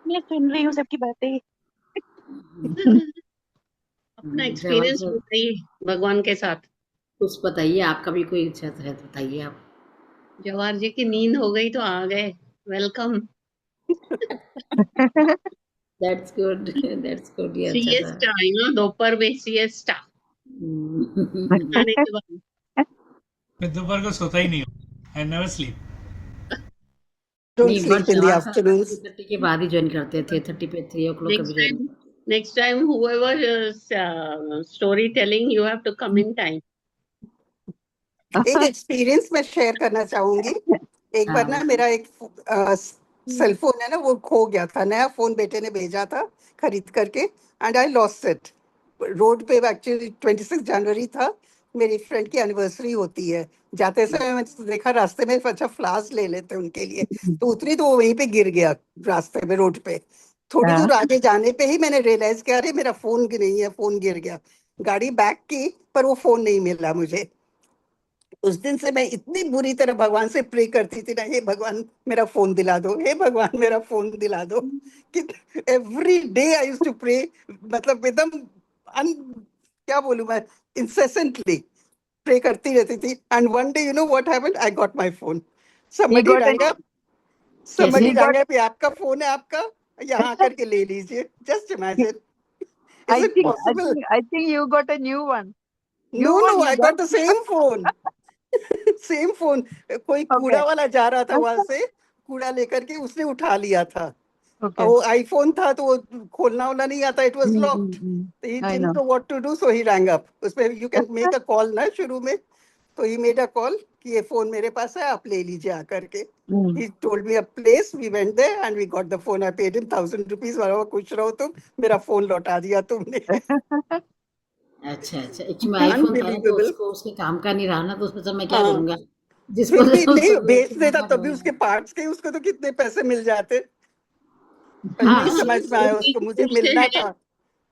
मैं सुन रही हूँ सबकी बातें। अपना जयवंत एक्सपीरियंस सर, बताइए भगवान के साथ। कुछ बताइए, आपका भी कोई इच्छा है तो बताइए आप। जवाहर जी की नींद हो गई तो आ गए, welcome. That's good, that's good, ये अच्छा था। सिएस्टा, दोपहर में सिएस्टा खाने के बाद। मैं दोपहर को सोता ही नहीं हूँ। I never sleep. Don't नहीं, but sleep in the Jawahar sir afternoons. 3:30 के बाद ही ज्वाइन करते थे, 3:30 पे 3 o'clock कभी join. Next time, whoever is storytelling, you have to come in time. एक एक्सपीरियंस मैं शेयर करना चाहूंगी। एक बार ना मेरा एक सेल फोन है ना, वो खो गया था। नया फोन बेटे ने भेजा था खरीद करके, and I lost it road पे। एक्चुअली 26 जनवरी था, मेरी फ्रेंड की एनिवर्सरी होती है। जाते समय मैंने देखा रास्ते में, अच्छा फ्लावर्स ले लेते उनके लिए, तो उतरी तो वो वहीं पे गिर गया रास्ते में, रोड पे। थोड़ी दूर आगे जाने पे ही मैंने रियलाइज किया, अरे मेरा फोन नहीं है, फोन गिर गया। गाड़ी बैक की, पर वो फोन नहीं मिला मुझे। उस दिन से मैं इतनी बुरी तरह भगवान से प्रे करती थी ना, हे भगवान मेरा फोन दिला दो, हे भगवान मेरा फोन दिला दो, कि every day I used to pray, मतलब एकदम क्या बोलूं मैं, इंसेसेंटली प्रे करती रहती थी। And one day you know what happened, I got my phone. Somebody rang up, somebody rang up, आपका फोन है, आपका यहाँ आकर के ले लीजिए। Just imagine, is it possible? I think you got a new one. No no, I got the same phone. Same phone. कोई कूड़ा वाला जा रहा था वहां से, कूड़ा लेकर के उसने उठा लिया था। Okay. वो आईफोन था तो वो खोलना वोलना नहीं आता, it was locked. He I didn't know. Know what to do, so he rang up. उसमें you can make a call ना शुरू में, तो ही मेड अ कॉल कि ये फोन मेरे पास है, आप ले लीजिए आकर के। He told me a place, we went there and we got the phone. I paid him 1000 rupees. खुश रहो तुम, मेरा फोन लौटा दिया तुमने। अच्छा, एक्चुअली आईफोन था ना, तो अनबिलीवेबल। उसको उसके काम का नहीं रहा ना, तो उसमें तो मैं क्या हाँ, करूंगा, जिसको फिर भी नहीं उसको बेच बेच के देता क्या तभी करूंगा। उसके पार्ट्स के, उसको तो कितने पैसे मिल जाते। पर हाँ, नहीं समझ में आया उसको, मुझे पूछते मिलना हैं, था, I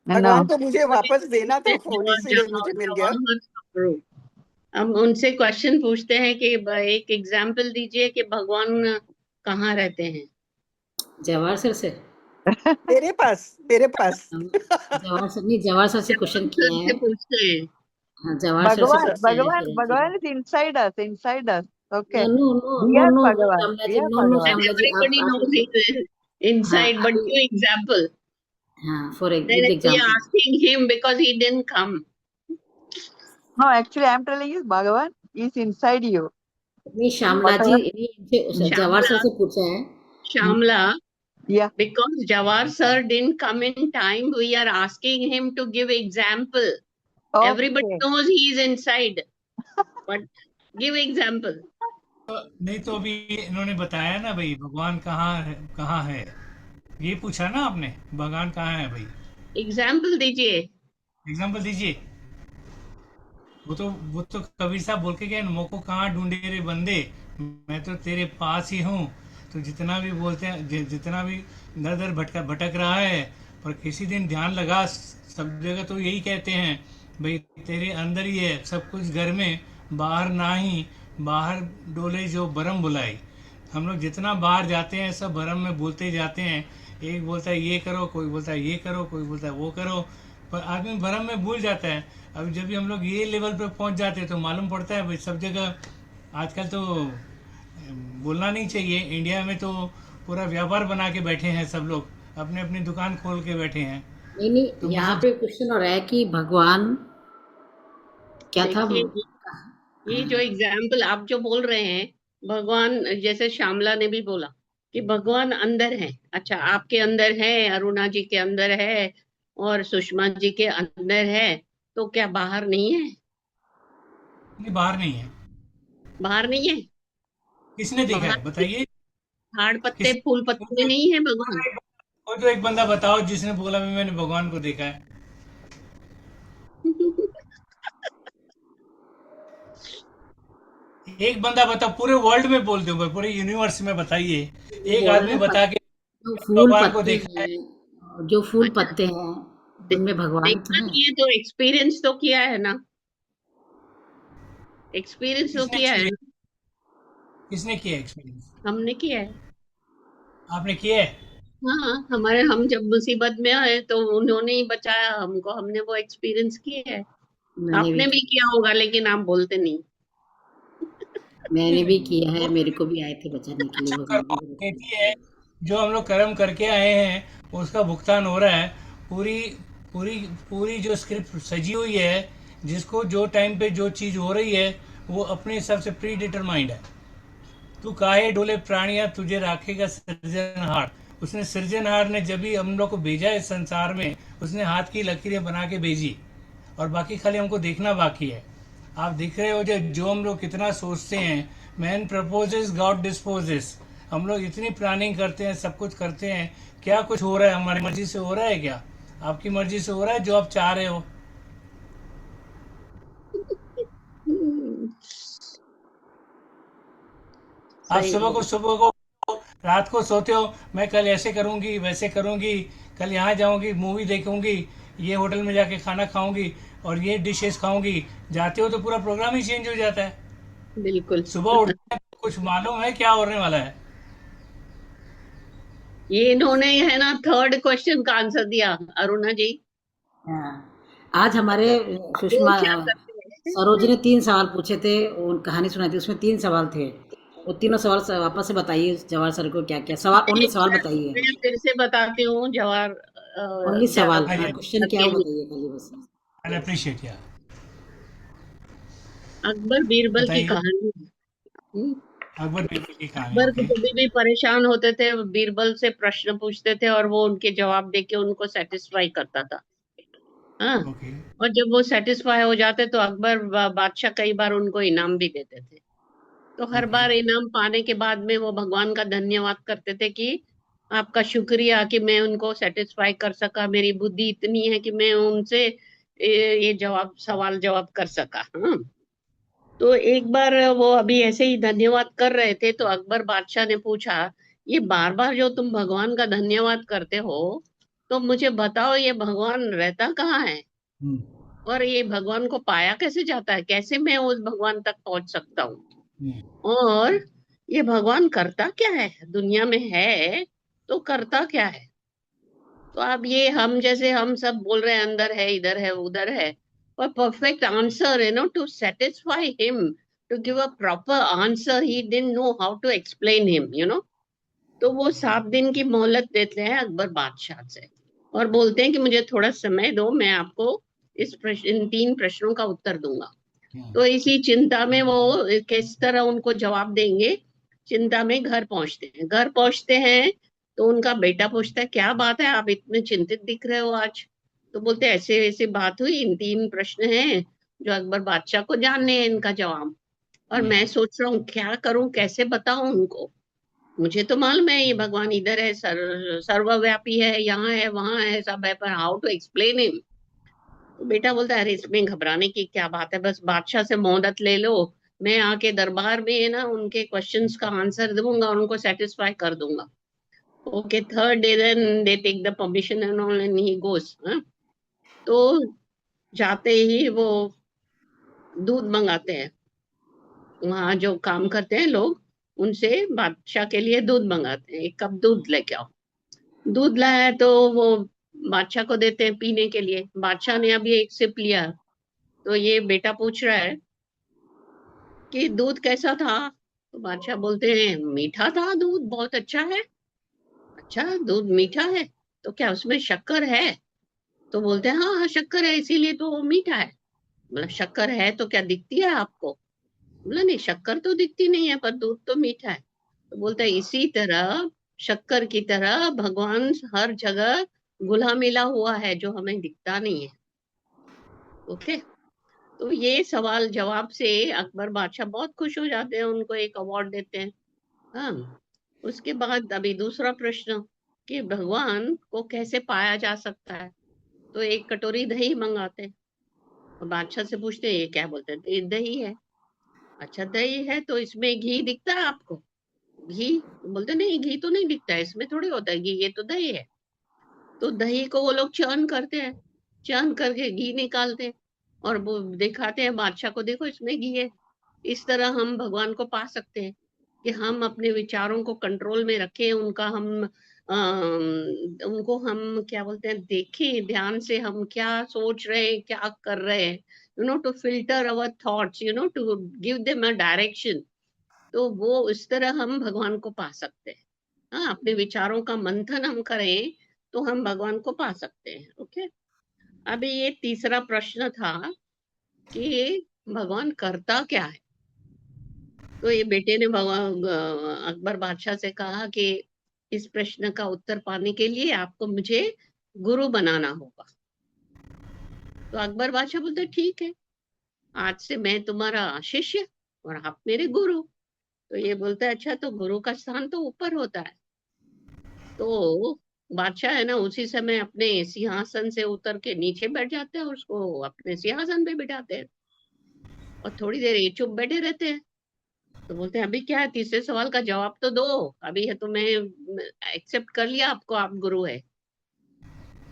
भगवान know. को मुझे वापस देना था फोन, इसीलिए मुझे मिल गया। हम उनसे क्वेश्चन पूछते हैं कि एक एग्जाम्पल दीजिए कि भगवान कहाँ रहते हैं। जवाहर सर से। मेरे पास, मेरे पास। जवाहर सर नहीं, जवाहर सर से क्वेश्चन किया सर है। से पूछते हैं। हाँ, जवाहर सर से पूछा है फिर Bhagavan is inside us, inside us. No Okay. No no We no are no no Bhagavan. Shyamala We ji, are no Bhagavan. Shyamala ji, Everybody आप knows he's हाँ inside, but अभी, give example. हाँ for Then with we are example. asking him because he didn't come. No, actually, I'm telling you, Bhagavan is inside you. नहीं श्यामला जी, Whatever. नहीं इनसे जवाहर सर Shamla, से पूछा है। Shamla, Yeah. because Jawar sir didn't come in time, we are asking him to give example. Everybody Okay. knows he is inside, but give example. नहीं तो अभी इन्होंने बताया ना भाई, भगवान कहाँ है, ये पूछा ना आपने, भगवान कहाँ है भाई, Example दीजिए। एग्जाम्पल दीजिए। वो तो कबीर साहब बोल के गए, मोको कहाँ ढूंढे रे बंदे, मैं तो तेरे पास ही हूँ। तो जितना भी बोलते हैं, जितना भी दर दर भटक रहा है, पर किसी दिन ध्यान लगा, सब जगह तो यही कहते हैं भाई, तेरे अंदर ही है सब कुछ, घर में बाहर ना ही, बाहर डोले जो बरम बुलाई। हम लोग जितना बाहर जाते हैं सब भरम में बोलते जाते हैं। एक बोलता है ये करो, कोई बोलता है ये करो, कोई बोलता है वो करो, पर आदमी भरम में भूल जाता है। अब जब भी हम लोग ये लेवल पे पहुंच जाते हैं तो मालूम पड़ता है भाई, सब जगह आजकल तो बोलना नहीं चाहिए, इंडिया में तो पूरा व्यापार बना के बैठे हैं सब लोग, अपने अपनी दुकान खोल के बैठे हैं। नहीं तो यहाँ मतलब पे क्वेश्चन हो रहा है कि भगवान क्या था। देखिए, ये जो एग्जाम्पल आप जो बोल रहे हैं, भगवान, जैसे श्यामला ने भी बोला कि भगवान अंदर है। अच्छा, आपके अंदर है, अरुणा जी के अंदर है, और सुषमा जी के अंदर है, तो क्या बाहर नहीं है? नहीं, बाहर नहीं है। बाहर नहीं है। किसने देखा बाहर है बताइए? झाड़ पत्ते किस फूल पत्ते में नहीं है भगवान। कोई तो एक बंदा बताओ जिसने बोला भी मैंने भगवान को देखा है। एक बंदा बताओ, पूरे वर्ल्ड में बोल दो, पूरे यूनिवर्स में बताइए, वो एक बोल रहे आदमी हैं बता के जो फूल भगवान को पत्ते देखा है। हैं, जो फूल अच्छा, पत्ते हैं उनमें भगवान देखा था। नहीं है तो एक्सपीरियंस तो किया है ना, एक्सपीरियंस तो किसने किया है एक्सपीरियंस, ना, किसने किया एक्सपीरियंस? हमने किया है। आपने किया है? हाँ, हम जब मुसीबत में आए तो उन्होंने ही बचाया हमको, हमने वो एक्सपीरियंस किया है। मैंने भी आपने भी किया होगा, लेकिन आप बोलते नहीं। मैंने नहीं, भी किया है, वो मेरे को भी आए थे बचाने के लिए शंकर भगवान। कहती है जो हम लोग कर्म करके आए हैं उसका भुगतान हो रहा है। पूरी पूरी पूरी जो स्क्रिप्ट सजी हुई है, जिसको जो टाइम पे जो चीज़ हो रही है वो अपने हिसाब से प्री डिटरमाइंड है। तू काहे डोले प्राणिया तुझे राखेगा सृजनहार। उसने सृजनहार ने जब भी हम लोग को भेजा इस संसार में, उसने हाथ की लकीरें बना के भेजी, और बाकी खाली हमको देखना बाकी है। आप दिख रहे हो जो हम लोग कितना सोचते हैं, मैन प्रपोजेस गॉड डिस्पोजेस। हम लोग इतनी प्लानिंग करते हैं, सब कुछ करते हैं, क्या कुछ हो रहा है हमारी मर्जी से हो रहा है क्या? आपकी मर्जी से हो रहा है जो आप चाह रहे हो? आप सही बोल। सुबह को रात को सोते हो, मैं कल ऐसे करूंगी वैसे करूंगी, कल यहाँ जाऊंगी मूवी देखूंगी, ये होटल में जाके खाना खाऊंगी और ये डिशेस खाऊंगी। जाते हो तो पूरा प्रोग्राम ही चेंज हो जाता है। बिल्कुल। सुबह उठते हैं तो कुछ मालूम है क्या होने वाला है। ये इन्होंने है ना थर्ड क्वेश्चन का आंसर दिया, अरुणा जी। हाँ, आज हमारे वो सुषमा क्या करते सरोज हैं? ने 3 सवाल पूछे थे, उन कहानी सुनाई थी, उसमें 3 सवाल थे। वो तीनों सवाल वापस से बताइए जवाहर सर को, क्या-क्या सवाल, ओनली सवाल बताइए। मैं फिर से बताती हूँ जवाहर ओनली सवाल, आई क्वेश्चन क्या है वो बताइए खाली बस। अप्रिशिएट या अकबर बीरबल की बताइए। कहानी। हम्म, अकबर बीरबल की कहानी, अकबर ओके। कभी भी परेशान होते थे, बीरबल से प्रश्न पूछते थे और वो उनके जवाब देके उनको सेटिस्फाई करता था। हाँ। ओके। और जब वो सेटिस्फाई हो जाते तो अकबर बादशाह कई बार उनको इनाम भी देते थे। तो हर ओके। बार इनाम पाने के बाद में वो भगवान का धन्यवाद करते थे कि आपका शुक्रिया कि मैं उनको सेटिस्फाई कर सका, मेरी बुद्धि इतनी है कि मैं उनसे ये जवाब सवाल जवाब कर सका। हाँ। तो एक बार वो अभी ऐसे ही धन्यवाद कर रहे थे तो अकबर बादशाह ने पूछा, ये बार बार जो तुम भगवान का धन्यवाद करते हो, तो मुझे बताओ ये भगवान रहता कहाँ है, हम्म। और ये भगवान को पाया कैसे जाता है, कैसे मैं उस भगवान तक पहुंच सकता हूँ, हम्म। और ये भगवान करता क्या है, दुनिया में है तो करता क्या है। तो अब ये हम जैसे हम सब बोल रहे हैं अंदर है इधर है उधर है, पर perfect answer to satisfy him, to give a proper answer, he didn't know how to explain him. तो वो 7 दिन की मोहलत देते हैं अकबर बादशाह से, और बोलते हैं कि मुझे थोड़ा समय दो, मैं आपको इन 3 प्रश्नों का उत्तर दूंगा। तो इसी चिंता में वो किस तरह उनको जवाब देंगे, चिंता में घर पहुंचते हैं। घर पहुंचते हैं तो उनका बेटा पूछता है, क्या बात है आप इतने चिंतित दिख रहे हो आज। तो बोलते हैं, ऐसे ऐसे बात हुई, इन 3 प्रश्न हैं जो अकबर बादशाह को जानने हैं इनका जवाब, और मैं सोच रहा हूँ क्या करूं, कैसे बताऊं उनको। मुझे तो मालूम है ये भगवान इधर है, सर्वव्यापी है, यहाँ है वहां है, सब है, पर हाउ टू एक्सप्लेन हिम। तो बेटा बोलता है, अरे इसमें घबराने की क्या बात है, बस बादशाह से मोहलत ले लो, मैं आके दरबार में है ना उनके क्वेश्चंस का आंसर दूंगा और उनको सेटिस्फाई कर दूंगा। Okay, third day then they take the permission and all and he goes. तो जाते ही वो दूध मंगाते हैं, वहां जो काम करते हैं लोग उनसे बादशाह के लिए दूध मंगाते हैं, 1 कप दूध लेके आओ। दूध लाया है तो वो बादशाह को देते हैं पीने के लिए। बादशाह ने अभी 1 सिप लिया, तो ये बेटा पूछ रहा है कि दूध कैसा था। तो बादशाह बोलते हैं, मीठा था दूध, बहुत अच्छा है। अच्छा, दूध मीठा है, तो क्या उसमें शक्कर है? तो बोलते हैं, हाँ हाँ शक्कर है, इसीलिए तो वो मीठा है। बोला, शक्कर है तो क्या दिखती है आपको? बोला, नहीं शक्कर तो दिखती नहीं है, पर दूध तो मीठा है। तो बोलता है, इसी तरह शक्कर की तरह भगवान हर जगह घुला मिला हुआ है जो हमें दिखता नहीं है। ओके। तो ये सवाल जवाब से अकबर बादशाह बहुत खुश हो जाते हैं, उनको एक अवार्ड देते हैं। हाँ। उसके बाद अभी दूसरा प्रश्न कि भगवान को कैसे पाया जा सकता है। तो 1 कटोरी दही मंगाते हैं और बादशाह से पूछते हैं, ये क्या? बोलते हैं, ये दही है। अच्छा दही है तो इसमें घी दिखता है आपको? घी? बोलते नहीं, घी तो नहीं दिखता है, इसमें थोड़ी होता है घी, ये तो दही है। तो दही को वो लोग चर्न करते हैं, चर्न करके घी निकालते हैं और वो दिखाते हैं बादशाह को, देखो इसमें घी है। इस तरह हम भगवान को पा सकते हैं कि हम अपने विचारों को कंट्रोल में रखें, उनको हम क्या बोलते हैं, देखें ध्यान से हम क्या सोच रहे हैं, क्या कर रहे हैं, to filter our thoughts, to give them a direction. तो वो इस तरह हम भगवान को पा सकते हैं। हाँ, अपने विचारों का मंथन हम करें तो हम भगवान को पा सकते हैं। ओके, अभी ये तीसरा प्रश्न था कि भगवान करता क्या है। तो ये बेटे ने भगवान अकबर बादशाह से कहा कि इस प्रश्न का उत्तर पाने के लिए आपको मुझे गुरु बनाना होगा। तो अकबर बादशाह बोलते ठीक है, आज से मैं तुम्हारा शिष्य और आप मेरे गुरु। तो ये बोलता है अच्छा, तो गुरु का स्थान तो ऊपर होता है। तो बादशाह है ना, उसी समय अपने सिंहासन से उतर के नीचे बैठ जाते हैं और उसको अपने सिंहासन पे बिठाते हैं और थोड़ी देर ये चुप बैठे रहते हैं। तो बोलते हैं अभी क्या है, तीसरे सवाल का जवाब तो दो। अभी है तो मैं एक्सेप्ट कर लिया आपको, आप गुरु है।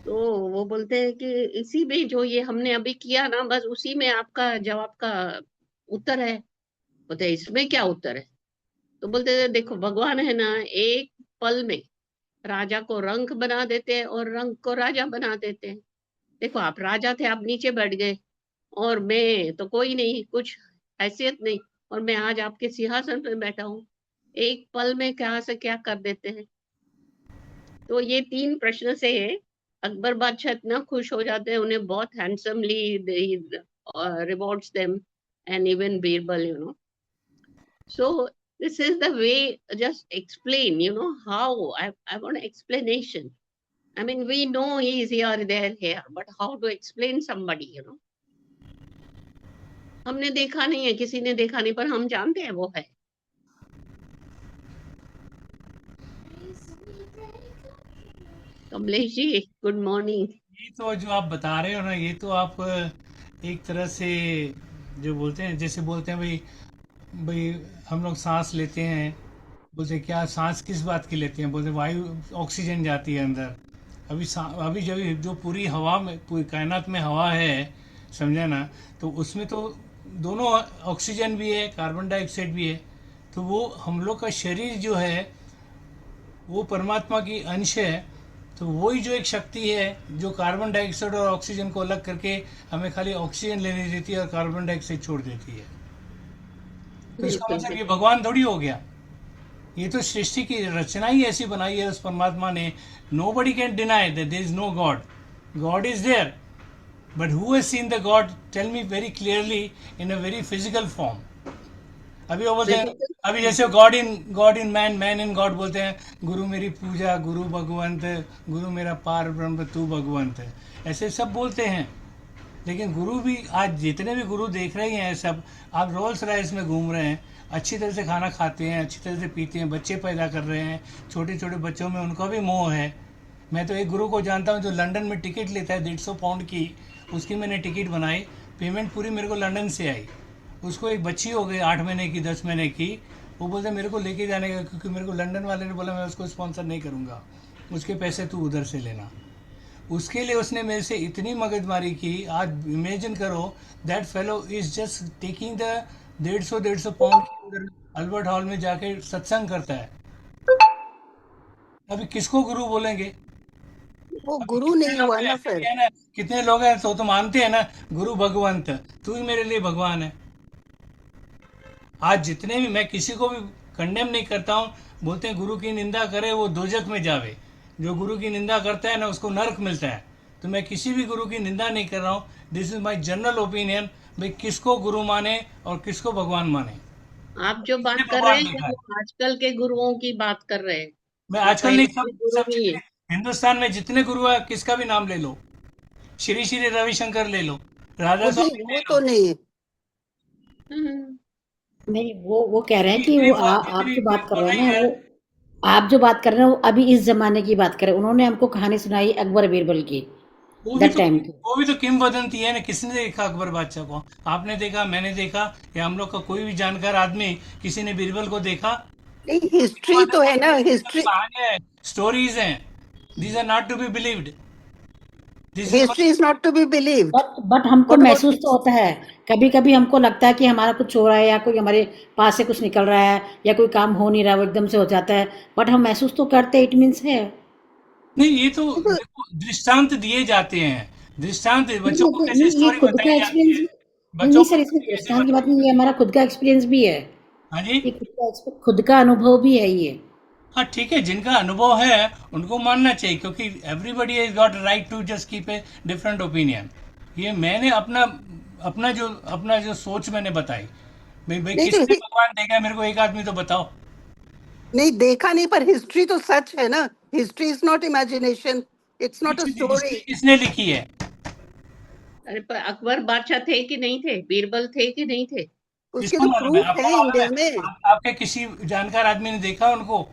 तो वो बोलते हैं कि इसी में जो ये हमने अभी किया ना, बस उसी में आपका जवाब का उत्तर है। बोलते हैं इसमें क्या उत्तर है। तो बोलते हैं देखो, भगवान है ना, एक पल में राजा को रंक बना देते हैं और रंक को राजा बना देते हैं। देखो, आप राजा थे, आप नीचे बैठ गए और मैं तो कोई नहीं, कुछ हैसियत नहीं, और मैं आज आपके सिंहासन पे बैठा हूँ। एक पल में क्या से क्या कर देते हैं। तो ये 3 प्रश्न से अकबर बादशाह इतना खुश हो जाते हैं, उन्हें बहुत handsomely rewards them and even Birbal, So this is the way, just explain, how I want explanation. I mean, we know he is here, there, here, but how to explain somebody. हमने देखा नहीं है, किसी ने देखा नहीं, पर हम जानते हैं वो है। Kamlesh ji, good morning. ये तो जो आप बता रहे हो ना, ये तो आप एक तरह से जो बोलते हैं, जैसे बोलते हैं भाई भाई हम लोग सांस लेते हैं, बोलते हैं क्या सांस किस बात की लेते हैं, बोलते हैं वायु ऑक्सीजन जाती है अंदर। अभी जब जो पूरी हवा में, पूरी कायनात में हवा है, समझा ना, तो उसमें तो दोनों ऑक्सीजन भी है, कार्बन डाइऑक्साइड भी है। तो वो हम लोग का शरीर जो है वो परमात्मा की अंश है। तो वही जो एक शक्ति है जो कार्बन डाइऑक्साइड और ऑक्सीजन को अलग करके हमें खाली ऑक्सीजन लेने देती है और कार्बन डाइऑक्साइड छोड़ देती है। तो इसका बिल्कुल मतलब ये बिल्कुल। भगवान थोड़ी हो गया, ये तो सृष्टि की रचना ही ऐसी बनाई है उस परमात्मा ने। Nobody can deny that there is no God, God is there, but who has seen the God, tell me very clearly in a very physical form. अभी वो बोलते हैं, फिजिकल। अभी जैसे God in man, man in God बोलते हैं, गुरु मेरी पूजा, गुरु भगवंत, गुरु मेरा पार ब्रह्म तू भगवंत, ऐसे सब बोलते हैं। लेकिन गुरु भी, आज जितने भी गुरु देख रहे हैं सब, आप रोल्स रॉयस में घूम रहे हैं, अच्छी तरह से खाना खाते हैं, अच्छी तरह से पीते हैं, बच्चे पैदा कर रहे हैं, छोटे छोटे बच्चों में उनका भी मोह है। मैं तो एक गुरु को जानता हूँ जो लंदन में टिकट लेता है 150 पाउंड की, उसकी मैंने टिकट बनाई, पेमेंट पूरी मेरे को लंदन से आई। उसको एक बच्ची हो गई 8 महीने की, 10 महीने की। वो बोलते मेरे को लेके जाने का, क्योंकि मेरे को लंदन वाले ने बोला मैं उसको स्पॉन्सर नहीं करूँगा, उसके पैसे तू उधर से लेना। उसके लिए उसने मेरे से इतनी मगजमारी की। आज इमेजिन करो, that fellow is just taking the 150 pound के अंदर अल्बर्ट हॉल में जाके सत्संग करता है। अभी किसको गुरु बोलेंगे? वो अभी गुरु कितने नहीं लोग हुआ ना ऐसे भी फिर। है ना, कितने लोग हैं तो मानते हैं ना गुरु भगवंत, तू ही मेरे लिए भगवान है। आज जितने भी, मैं किसी को भी कंडेम नहीं करता हूँ, बोलते हैं गुरु की निंदा करे वो दोजख में जावे, जो गुरु की निंदा करता है ना उसको नरक मिलता है। तो मैं किसी भी गुरु की निंदा नहीं कर रहा हूँ, this is my general opinion. भाई किसको गुरु माने और किसको भगवान माने। आप जो बात किसने कर रहे भगवान हैं देखा है? वो आजकल के गुरुओं की बात कर रहे हैं। मैं वो आजकल नहीं, पहले सब के गुरु सब नहीं है। जितने हिंदुस्तान में जितने गुरु है, किसका भी नाम ले लो, श्री श्री रविशंकर ले लो, राधा वो भी, स्वामी ले वो तो लो, नहीं। हम्म, नहीं, वो कह रहे हैं कि जितनी आप जितनी जो बात कर रहे बुराई हैं ना, है, वो आप जो बात कर रहे हैं वो अभी इस जमाने की बात कर रहे हैं। उन्होंने हमको कहानी सुनाई अकबर बीरबल की, वो भी दैट तो टाइम की। वो भी तो किंवदंती है ना। किसने देखा अकबर बादशाह को? आपने देखा, मैंने देखा, या हम लोग का कोई भी जानकार आदमी किसी ने बीरबल को देखा? नहीं, हिस्ट्री तो है ना, हिस्ट्री। कहानी है, स्टोरीज हैं, these are not to be believed. This is history is not to be believed. But हमको व्हाट अबाउट महसूस तो हिस्ट्री? होता है, कभी कभी हमको लगता है कि हमारा कुछ हो रहा है या कोई हमारे पास से कुछ निकल रहा है या कोई काम हो नहीं रहा, वो एकदम से हो जाता है। बट हम महसूस तो करते हैं, इट मीन्स है। नहीं, ये तो देखो दृष्टांत दिए जाते हैं, दृष्टांत नहीं बच्चों को नहीं कैसे नहीं, ये स्टोरी खुद का बताई जाती एक्सपीरियंस। है, नहीं बच्चों नहीं को सर, इसमें स्टोरी कैसे दृष्टांत की बात बताई नहीं जाती है, हमारा खुद का एक्सपीरियंस भी है। है। हाँ जी। ये खुद का अनुभव भी है ये। हाँ ठीक है, जिनका अनुभव है उनको मानना चाहिए, क्योंकि everybody has got right to just keep a different opinion. ये मैंने अपना जो सोच मैंने बताई। भाई भाई, नहीं तो किसने भगवान देखा है? मेरे को एक आदमी तो बताओ। नहीं देखा नहीं, पर हिस्ट्री तो सच है ना। History is not imagination, it's not a story. History किसने लिखी है? अरे पर अकबर बादशाह थे कि नहीं थे, बीरबल थे कि नहीं थे? उसके किसको तो मालूम है? प्रूफ आपको है मालूम है? इंडिया में। आपके किसी जानकार आदमी ने देखा उनको?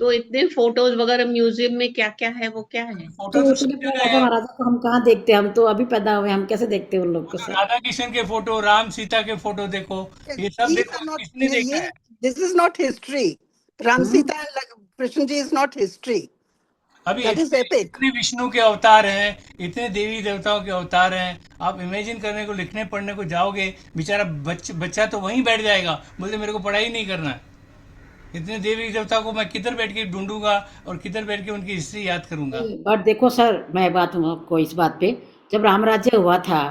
तो इतने फोटोज वगैरह म्यूजियम में क्या क्या है, वो क्या है? फोटो तो तो उतने सब बड़े जगह राजा है। महाराजा को हम कहाँ देखते हैं, हम तो अभी पैदा हुए, हम कैसे देखते हैं उन लोग वो को तो सर। राधा कृष्ण के फोटो, राम सीता के फोटो देखो, ये सब These देखो, are not, किसने देखा ये है? This is not history. Ram hmm. Sita Krishna ji is not history, अभी दैट इज इतने एपिक। इतने विष्णु के अवतार हैं, इतने देवी देवताओं के अवतार हैं। आप इमेजिन करने को, लिखने पढ़ने को जाओगे, बेचारा बच्चा तो वहीं बैठ जाएगा, बोलते मेरे को पढ़ाई नहीं करना है। इतने देवी देवताओं को मैं किधर बैठ के ढूंढूंगा और किधर बैठ के उनकी हिस्ट्री याद करूंगा? बट देखो सर, मैं बात हूँ आपको इस बात पे, जब राम राज्य हुआ था,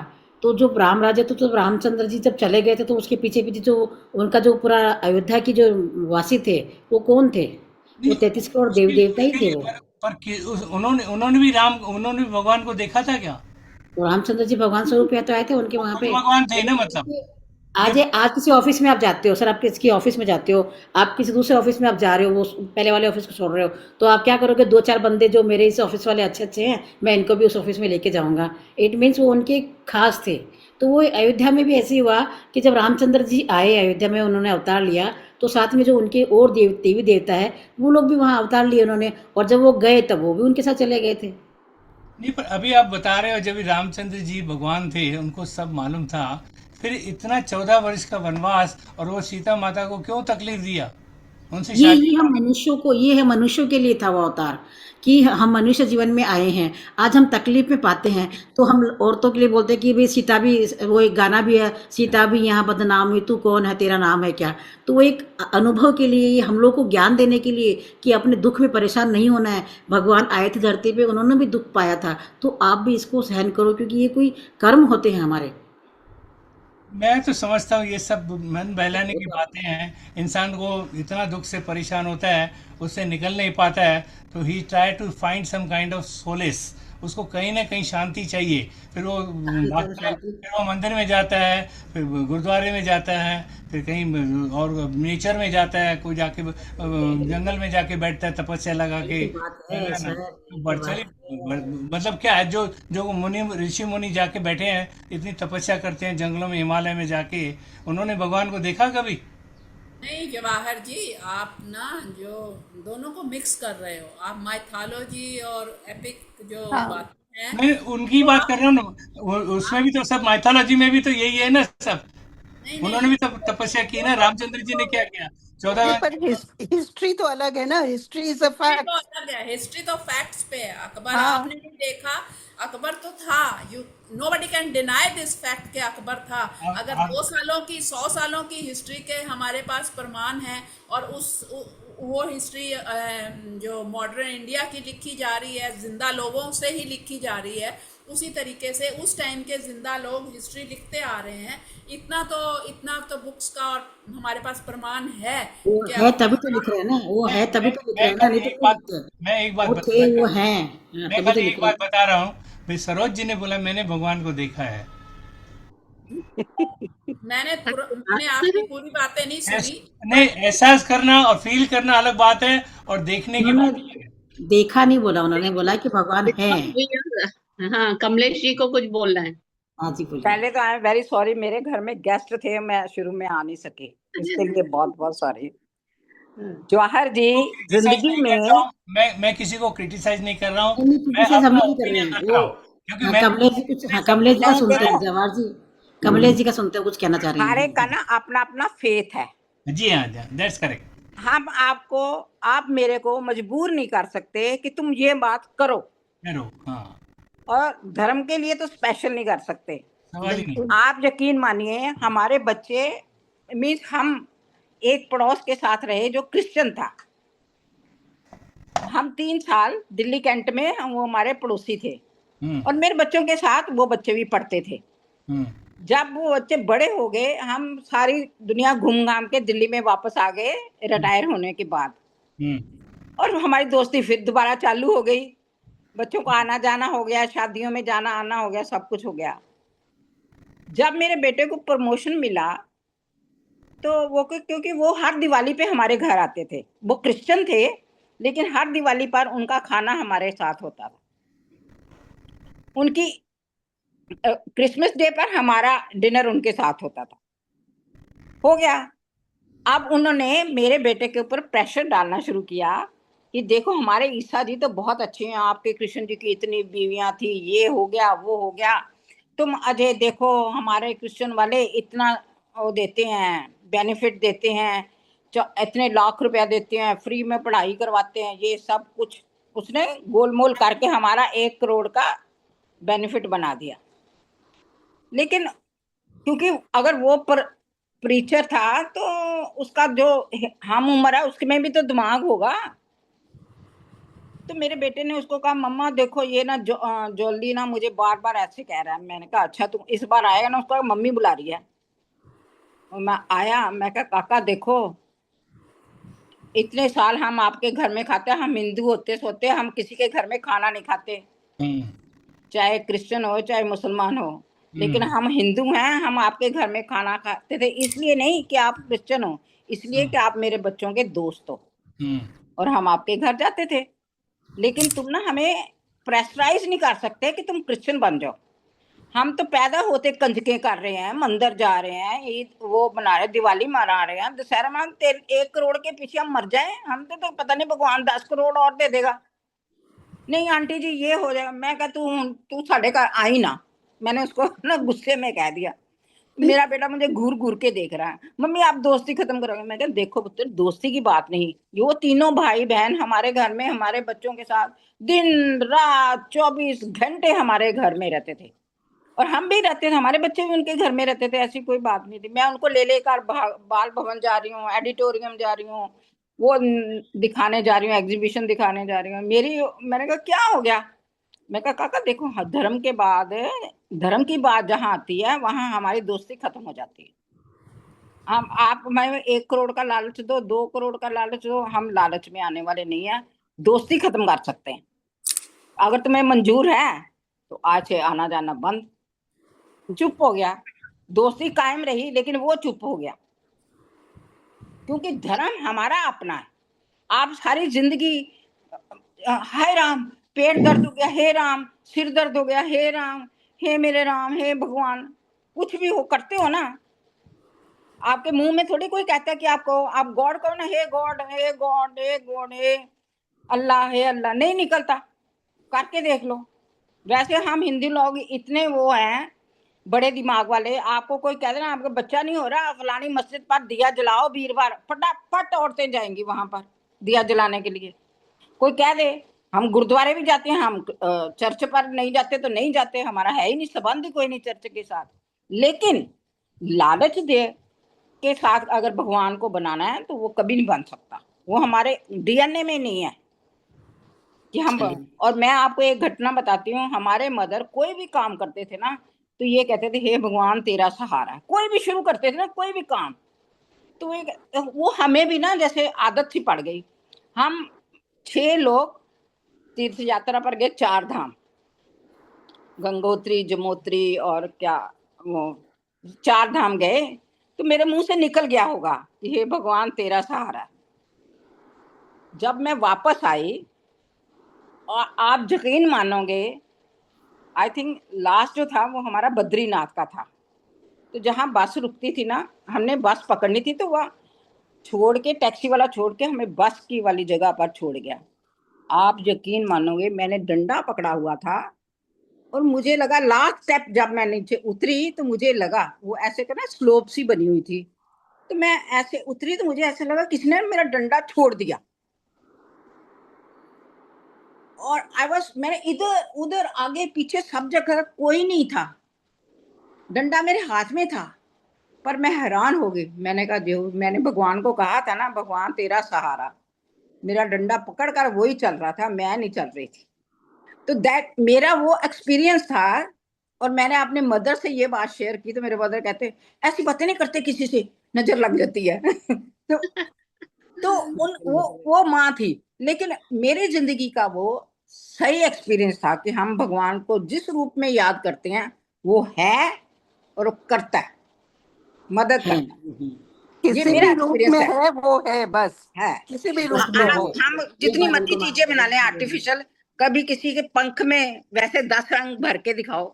तो जो राम राज्य, तो जब रामचंद्र जी जब चले गए थे, तो उसके पीछे पीछे जो उनका जो पूरा अयोध्या की जो वासी थे, वो कौन थे? वो नहीं, 33 करोड़ देवी उसके देवता ही उसके थे लिए वो। उन्होंने भी भगवान को देखा था क्या? तो रामचंद्र जी भगवान स्वरूप या तो आए थे उनके वो वहां खुद पे। भगवान थे ना, मतलब। देखिए, ये आज किसी ऑफिस में आप जाते हो सर, आप किसी ऑफिस में जाते हो, आप किसी दूसरे ऑफिस में आप जा रहे हो, वो पहले वाले ऑफिस को छोड़ रहे हो, तो आप क्या करोगे? दो चार बंदे जो मेरे इस ऑफिस वाले अच्छे अच्छे हैं, मैं इनको भी उस ऑफिस में लेके जाऊंगा। इट मीन्स वो उनके खास थे। तो वो अयोध्या में भी ऐसे ही हुआ कि जब रामचंद्र जी आए अयोध्या में, उन्होंने अवतार लिया, तो साथ में जो उनके और देवी देवता है, वो लोग भी वहाँ अवतार लिए उन्होंने, और जब वो गए तब वो भी उनके साथ चले गए थे। नहीं, पर अभी आप बता रहे हो जब रामचंद्र जी भगवान थे, उनको सब मालूम था, फिर इतना 14 वर्ष का वनवास, और वो सीता माता को क्यों तकलीफ दिया? उनसे शादी ये हम मनुष्यों को, ये है मनुष्यों के लिए था वो अवतार, कि हम मनुष्य जीवन में आए हैं, आज हम तकलीफ में पाते हैं, तो हम औरतों के लिए बोलते हैं कि भाई सीता भी, वो एक गाना भी है, सीता भी यहाँ बदनाम हुई, तू कौन है, तेरा नाम है क्या? तो वो एक अनुभव के लिए, ये हम लोग को ज्ञान देने के लिए कि अपने दुख में परेशान नहीं होना है। भगवान आए थे धरती पे, उन्होंने भी दुख पाया था, तो आप भी इसको सहन करो, क्योंकि ये कोई कर्म होते हैं हमारे। मैं तो समझता हूँ ये सब मन बहलाने की बातें हैं। इंसान को इतना दुख से परेशान होता है, उससे निकल नहीं पाता है, तो he try to find some kind of solace. उसको कहीं ना कहीं शांति चाहिए। फिर वो शांति भागता है, शांति। फिर वो मंदिर में जाता है, फिर गुरुद्वारे में जाता है, फिर कहीं और नेचर में जाता है, कोई जाके जंगल में जाके बैठता है तपस्या लगा यही के, तो बात है है ना? सर, तो यही तो वर्चुअली बात मतलब क्या है, जो जो मुनि ऋषि मुनि जाके बैठे हैं, इतनी तपस्या करते हैं जंगलों में, हिमालय में जाके, उन्होंने भगवान को देखा कभी? नहीं जवाहर जी, आप ना जो दोनों को मिक्स कर रहे हो, आप माइथोलॉजी और एपिक जो हाँ, बातें हैं, मैं उनकी तो बात आप कर रहा हूँ ना। उसमें भी तो सब माइथोलॉजी में भी तो यही है ना सब। नहीं उन्होंने नहीं, भी तो तपस्या की ना, रामचंद्र जी ने क्या किया? नहीं, 14। पर हिस्ट्री तो अलग है ना, हिस्ट्री इज अ हिस्ट्री तो फैक्ट। अलग है, हिस्ट्री तो फैक्ट्स पे है। अकबर हाँ, आपने नहीं देखा, अकबर तो था, you nobody can deny this fact कि अकबर था। आप, अगर आप, 2 सालों की 100 सालों की हिस्ट्री के हमारे पास प्रमाण है, और वो हिस्ट्री जो मॉडर्न इंडिया की लिखी जा रही है, जिंदा लोगों से ही लिखी जा रही है, उसी तरीके से उस टाइम के जिंदा लोग हिस्ट्री लिखते आ रहे हैं। इतना तो बुक्स का और हमारे पास प्रमाण है वो कि है अकबर तभी तो लिख था। रहे हैं ना, वो मैं है तभी मैं तो लिख रहे मैं हैं ना, खाली नहीं तो एक क्यों बात लिखते हैं? मैं एक बात वो बता थे, मैं वो खाली हैं, हाँ, मैं तभी तो खाली लिख एक रहे बात हैं। बता रहा हूँ। भाई सरोज जी ने बोला मैंने भगवान को देखा है। मैंने आपकी पूरी बातें नहीं ऐस, सुनी, नहीं, बट एहसास करना और फील करना अलग बात है, और देखने की उन्होंने बात अलग है। देखा नहीं बोला, उन्होंने बोला कि भगवान है। Because we are- हाँ, कमलेश जी को कुछ बोलना है। हाँ जी, बोलिए। पहले तो आई एम वेरी सॉरी, मेरे घर में गेस्ट थे, मैं शुरू में आ नहीं सकी, इसके लिए बहुत बहुत सॉरी। जवाहर जी, क्रिटिसाइज जिंदगी नहीं कर रहा में हूँ, मैं किसी को क्रिटिसाइज नहीं कर रहा हूँ। नहीं नहीं, मैं क्रिटिसाइज हम अपना भी नहीं कर रहे ओपिनियन हैं रख वो। रहा हूँ, क्योंकि हाँ, मैंने कमलेश जी कुछ, अपने हाँ, सब कमलेश जी का लोगों नहीं को सुनते देखो, हैं, जवाहर जी, कमलेश जी का सुनते हैं, कुछ कहना चाह रहे हैं, हर हाँ एक का जी। ना अपना अपना फेथ है। जी हाँ, दैट्स करेक्ट। हम आपको, आप मेरे को मजबूर नहीं कर सकते कि तुम ये बात करो, करो, हाँ, और धर्म के लिए तो स्पेशल नहीं कर सकते। सवाल ही नहीं। बिल्कुल। आप यकीन मानिए, हमारे बच्चे, मीन्स हम एक पड़ोस के साथ रहे जो क्रिश्चियन था, हम 3 साल दिल्ली कैंट में, हम वो हमारे पड़ोसी थे, हम्म। और मेरे बच्चों के साथ वो बच्चे भी पढ़ते थे। हम्म। जब वो बच्चे बड़े हो गए, हम सारी दुनिया घूम घाम के दिल्ली में वापस आ गए रिटायर होने के बाद। और हमारी दोस्ती फिर दोबारा चालू हो गई, बच्चों को आना जाना हो गया, शादियों में जाना आना हो गया, सब कुछ हो गया। जब मेरे बेटे को प्रमोशन मिला तो वो क्योंकि वो हर दिवाली पे हमारे घर आते थे, वो क्रिश्चियन थे लेकिन हर दिवाली पर उनका खाना हमारे साथ होता था। उनकी क्रिसमस डे पर हमारा डिनर उनके साथ होता था। हो गया। अब उन्होंने मेरे बेटे के ऊपर प्रेशर डालना शुरू किया कि देखो हमारे ईसा जी तो बहुत अच्छे हैं, आपके कृष्ण जी की इतनी बीवियां थी, ये हो गया वो हो गया, तुम अजय देखो हमारे क्रिश्चियन वाले इतना वो देते हैं, बेनिफिट देते हैं, इतने लाख रुपया देते हैं, फ्री में पढ़ाई करवाते हैं, ये सब कुछ उसने गोलमोल करके हमारा 1 करोड़ का बेनिफिट बना दिया। लेकिन क्योंकि अगर वो प्रीचर था तो उसका जो हम उम्र है उसमें भी तो दिमाग होगा। तो मेरे बेटे ने उसको कहा मम्मा देखो ये ना जल्दी ना मुझे बार बार ऐसे कह रहा है। मैंने कहा अच्छा तू इस बार आएगा ना, उसको मम्मी बुला रही है। और मैं आया, मैं कहा काका देखो इतने साल हम आपके घर में खाते, हम हिंदू होते सोते हम किसी के घर में खाना नहीं खाते, चाहे क्रिश्चियन हो चाहे मुसलमान हो, लेकिन हम हिंदू हैं, हम आपके घर में खाना खाते थे इसलिए नहीं कि आप क्रिश्चियन हो, इसलिए कि आप मेरे बच्चों के दोस्त हो और हम आपके घर जाते थे। लेकिन तुम ना हमें प्रेशराइज नहीं कर सकते कि तुम क्रिश्चियन बन जाओ। हम तो पैदा होते कंजके कर रहे हैं, मंदिर जा रहे हैं, ईद वो बना रहे, दिवाली मना रहे हैं, दशहरा में 1 करोड़ के पीछे हम मर जाए, हम तो पता नहीं भगवान 10 करोड़ और दे देगा। नहीं आंटी जी ये हो जाएगा। मैं कहा तू साढ़े घर आई ना, मैंने उसको ना गुस्से में कह दिया। मेरा बेटा मुझे घूर घूर के देख रहा है, मम्मी आप दोस्ती खत्म करोगे। मैं कहा देखो पुत्र दोस्ती की बात नहीं, वो तीनों भाई बहन हमारे घर में हमारे बच्चों के साथ दिन रात 24 घंटे हमारे घर में रहते थे और हम भी रहते थे, हमारे बच्चे भी उनके घर में रहते थे, ऐसी कोई बात नहीं थी। मैं उनको ले लेकर बाल भवन जा रही हूँ, एडिटोरियम जा रही हूँ, वो दिखाने जा रही हूँ, एग्जीबिशन दिखाने जा रही हूँ। मैंने कहा क्या हो गया? मैं कहा काका देखो धर्म के बाद धर्म की बात जहाँ आती है वहां हमारी दोस्ती खत्म हो जाती है। हम आप मैं 1 करोड़ का लालच दो, 2 करोड़ का लालच दो, हम लालच में आने वाले नहीं है, दोस्ती खत्म कर सकते हैं। अगर तुम्हें मंजूर है तो आज से आना जाना बंद। चुप हो गया, दोस्ती कायम रही लेकिन वो चुप हो गया क्योंकि धर्म हमारा अपना है। आप सारी जिंदगी हाय राम पेट दर्द हो गया, हे राम सिर दर्द हो गया, हे राम, हे मेरे राम, हे भगवान, कुछ भी हो करते हो ना, आपके मुंह में थोड़ी कोई कहता है कि आपको आप गॉड कहो ना, हे गॉड हे गॉड हे गॉड हे अल्लाह, हे अल्लाह, नहीं निकलता, करके देख लो। वैसे हम हिंदू लोग इतने वो हैं बड़े दिमाग वाले, आपको कोई कह देना आपका बच्चा नहीं हो रहा, फलानी मस्जिद पर दिया जलाओ वीरवार, फटाफट औरतें जाएंगी वहां पर दिया जलाने के लिए। कोई कह दे हम गुरुद्वारे भी जाते हैं, हम चर्च पर नहीं जाते तो नहीं जाते, हमारा है ही नहीं संबंध ही कोई नहीं चर्च के साथ। लेकिन लालच दे के साथ अगर भगवान को बनाना है तो वो कभी नहीं बन सकता, वो हमारे डीएनए में नहीं है कि हम। और मैं आपको एक घटना बताती हूँ, हमारे मदर कोई भी काम करते थे ना तो ये कहते थे हे भगवान तेरा सहारा है। कोई भी शुरू करते थे ना कोई भी काम तो वो हमें भी ना जैसे आदत सी पड़ गई। हम 6 लोग तीर्थ यात्रा पर गए, 4 धाम, गंगोत्री जमोत्री और क्या वो 4 धाम गए, तो मेरे मुंह से निकल गया होगा कि हे भगवान तेरा सहारा। जब मैं वापस आई और आप यकीन मानोगे आई थिंक लास्ट जो था वो हमारा बद्रीनाथ का था, तो जहाँ बस रुकती थी ना हमने बस पकड़नी थी तो वह छोड़ के टैक्सी वाला छोड़ के हमें बस की वाली जगह पर छोड़ गया। आप यकीन मानोगे मैंने डंडा पकड़ा हुआ था और मुझे लगा लास्ट स्टेप जब मैं नीचे उतरी तो मुझे लगा वो ऐसे करना स्लोप सी बनी हुई थी, तो मैं ऐसे उतरी तो मुझे ऐसे लगा किसने मेरा डंडा छोड़ दिया। और मैंने इधर उधर आगे पीछे सब जगह कोई नहीं था, डंडा मेरे हाथ में था, पर मैं हैरान हो गई। मैंने कहा जो मैंने भगवान को कहा था ना भगवान तेरा सहारा, मेरा डंडा पकड़ कर वही चल रहा था, मैं नहीं चल रही थी। तो दैट मेरा वो एक्सपीरियंस था। और मैंने अपने मदर से ये बात शेयर की तो मेरे मदर कहते ऐसी बातें नहीं करते किसी से, नजर लग जाती है। तो तो वो माँ थी, लेकिन मेरी जिंदगी का वो सही एक्सपीरियंस था कि हम भगवान को जिस रूप में याद करते हैं वो है और वो करता है, मदद है। करता है। ये किसी मेरा भी रूप एक्सपीरियंस में है। है वो है, बस है किसी भी बस रूप वो में है, हो। हम ये जितनी बात मर्जी उनको चीजें बना लें मानते हैं। आर्टिफिशियल, कभी किसी के पंख में वैसे 10 रंग भर के दिखाओ,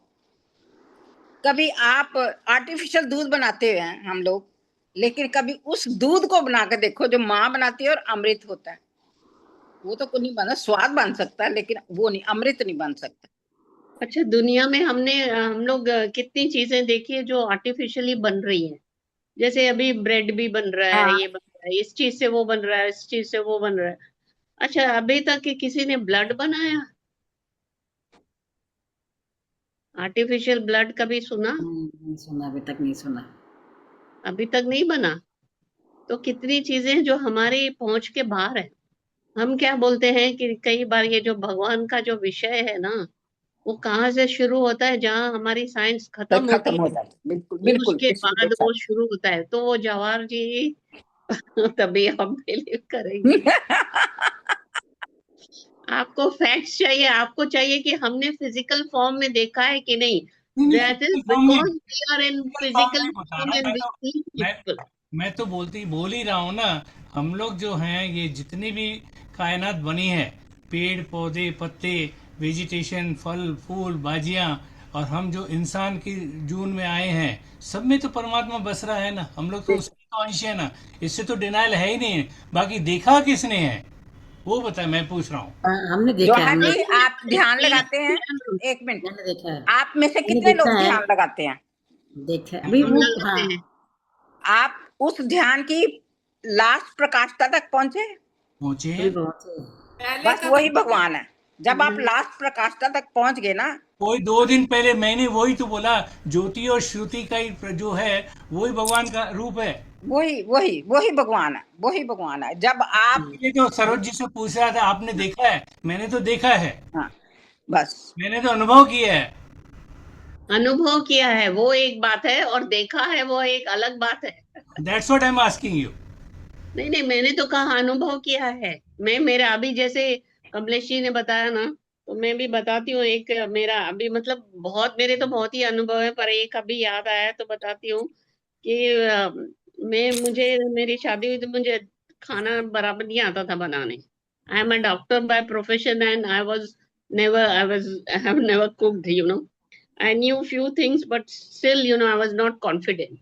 कभी आप आर्टिफिशियल दूध बनाते हैं हम लोग, लेकिन कभी उस दूध को बना के देखो जो माँ बनाती है और अमृत होता है। वो तो कुछ नहीं बना, स्वाद बन सकता है लेकिन वो नहीं, अमृत नहीं बन सकता। अच्छा, दुनिया में हम लोग कितनी चीजें देखी है जो आर्टिफिशियली बन रही है। जैसे अभी ब्रेड भी बन रहा है, हाँ, ये बन रहा है, इस चीज से वो बन रहा है, इस चीज से वो बन रहा है। अच्छा, अभी तक कि किसी ने ब्लड बनाया, आर्टिफिशियल ब्लड कभी सुना? नहीं सुना, अभी तक नहीं सुना। अभी तक नहीं बना। तो कितनी चीजें हैं जो हमारी पहुंच के बाहर है। हम क्या बोलते हैं कि कई बार ये जो भगवान का जो विषय है ना, वो कहाँ से शुरू होता है, जहाँ हमारी साइंस तो खत्म होती खत्म हो है, जाए, बिल्कुल बिल्कुल उसके किसी के बाद वो शुरू होता है। तो वो जवाहर जी तभी हम बिलीव करेंगे। आपको फैक्ट्स चाहिए, आपको चाहिए कि हमने फिजिकल फॉर्म में देखा है कि नहीं। नहीं, दैट इज फिजिकल फॉर्म में, because we are in physical form physical नहीं बता फॉर्म रहा एंड वी सी मैं पीपल। मैं तो बोल ही रहा हूँ ना। हम लोग जो हैं, ये जितनी भी कायनात बनी है, पेड़ पौधे पत्ते, वेजिटेशन, फल फूल बाजियां, और हम जो इंसान की जून में आए हैं, सब में तो परमात्मा बस रहा है ना। हम लोग तो उसके तो अंश है ना। इससे तो डिनाइल है ही नहीं। बाकी देखा किसने है वो बता, मैं पूछ रहा हूँ। हमने देखा है, जवाहर हमने जी, आप ध्यान लगाते हैं? एक मिनट, मैंने देखा है, आप में से मैंने कितने देखा लोग है, ध्यान लगाते हैं? देखा है। अभी हम वो लगाते हाँ, हैं। आप उस ध्यान की लास्ट प्रकाष्ठा तक पहुंचे, पहुंचे अभी हैं। बहुत है। पहले बस का वही भगवान है। जब आप हम्म, लास्ट प्रकाष्ठा तक पहुंच गए ना, कोई 2 दिन पहले मैंने वही तो बोला, ज्योति और श्रुति का ही जो है, वही भगवान का रूप है। वही वही वही भगवान है, वही भगवान है। जब आप, ये जो सरोज जी से पूछ रहा था, आपने देखा है? मैंने तो देखा है, हाँ, बस मैंने तो अनुभव किया है। अनुभव किया है वो एक बात है, और देखा है वो एक अलग बात है। That's what I am asking you. नहीं नहीं, मैंने तो कहा अनुभव किया है। मैं मेरा अभी जैसे कमलेश जी ने बताया ना, तो मैं भी बताती हूँ। एक मेरा अभी मतलब बहुत, मेरे तो बहुत ही अनुभव है, पर एक अभी याद आया तो बताती हूँ कि मुझे मेरी शादी हुई तो मुझे खाना बराबर नहीं आता था बनाने। I am a doctor by profession and I have never cooked, you know. I knew few things but still, you know, I was not confident.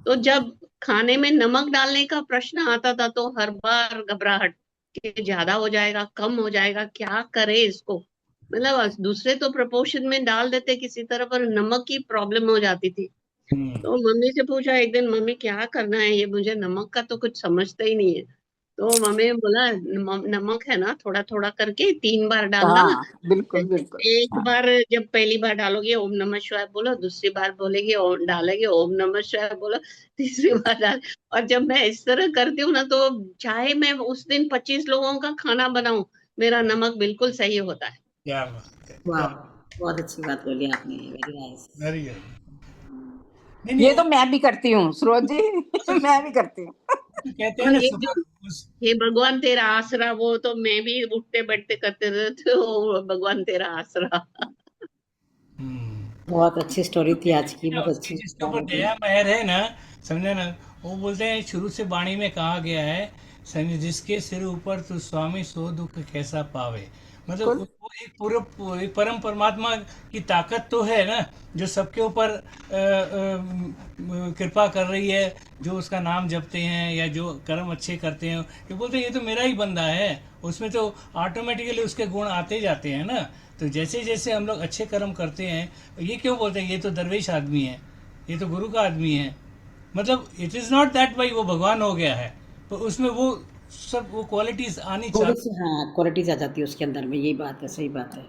तो जब खाने में नमक डालने का प्रश्न आता था तो हर बार घबराहट कि ज्यादा हो जाएगा, कम हो जाएगा, क्या करे इसको। मतलब दूसरे तो प्रपोर्शन में डाल देते किसी तरह, पर नमक की प्रॉब्लम हो जाती थी। तो मम्मी से पूछा एक दिन, मम्मी क्या करना है, ये मुझे नमक का तो कुछ समझता ही नहीं है। तो मम्मी ने बोला, नमक है ना, थोड़ा थोड़ा करके 3 बार डालना। हाँ बिल्कुल बिल्कुल, एक हाँ बार जब पहली बार डालोगे ओम नमः शिवाय बोलो, दूसरी बार बोलेगे ओम, डालेगे ओम नमः शिवाय बोलो, तीसरी बार डाल। और जब मैं इस तरह करती हूँ ना, तो चाहे मैं उस दिन 25 लोगों का खाना बनाऊं, मेरा नमक बिल्कुल सही होता है। क्या बात है, वाह, क्या बहुत अच्छी बात बोली आपने, वेरी नाइस। Very good. नहीं नहीं, ये वो तो मैं भी करती हूँ सरोज जी। मैं भी करती हूँ। तो कहते हैं और ना, ये जो सुबह उस हे भगवान तेरा आसरा, वो तो मैं भी उठते बैठते करते रहते हो, भगवान तेरा आसरा। बहुत अच्छी स्टोरी थी आज की, ना, बहुत उसकी अच्छी जिसके विचार ऊपर होगी। दया मेहर है ना, समझे ना। वो बोलते हैं, शुरू से वाणी में कहा गया है, समझे, जिसके सिर ऊपर तू स्वामी सो दुख कैसा पावे। मतलब बिल्कुल वो एक पूरे एक परम परमात्मा की ताकत तो है ना, जो सबके ऊपर कृपा कर रही है, जो उसका नाम जपते हैं या जो कर्म अच्छे करते हैं। ये बोलते हैं ये तो मेरा ही बंदा है, उसमें तो ऑटोमेटिकली उसके गुण आते जाते हैं ना। तो जैसे जैसे हम लोग अच्छे कर्म करते हैं, ये क्यों बोलते हैं ये तो दरवेश आदमी है, ये तो गुरु का आदमी है। मतलब इट इज नॉट दैट भाई वो भगवान हो गया है, तो उसमें वो सब वो क्वालिटीज आनी थोड़ी चाहिए। सी हाँ क्वालिटीज आ जाती है उसके अंदर में, यही बात है, सही बात है।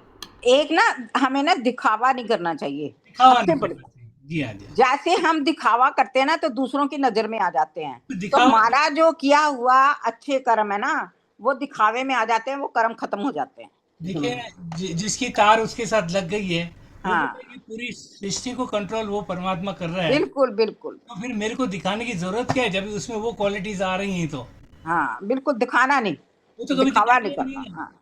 एक ना, हमें ना दिखावा नहीं करना चाहिए, दिखावा सबसे नहीं बड़ी। करना चाहिए। जी हाँ, जी हाँ। जैसे हम दिखावा करते हैं ना तो दूसरों की नजर में आ जाते हैं। तो तो दिखावा, हमारा जो किया हुआ अच्छे कर्म है ना, वो दिखावे में आ जाते हैं, वो कर्म खत्म हो जाते हैं। देखिए, जिसकी तार उसके साथ लग गई है, वो हाँ बोलता है कि पूरी सृष्टि को कंट्रोल वो परमात्मा कर रहा है, बिल्कुल बिल्कुल। तो फिर मेरे को दिखाने की जरूरत क्या है, जब उसमें वो क्वालिटीज आ रही हैं तो। हाँ बिल्कुल दिखाना नहीं, वो तो कभी दिखावा दिखाते नहीं ही नहीं करना। है। हाँ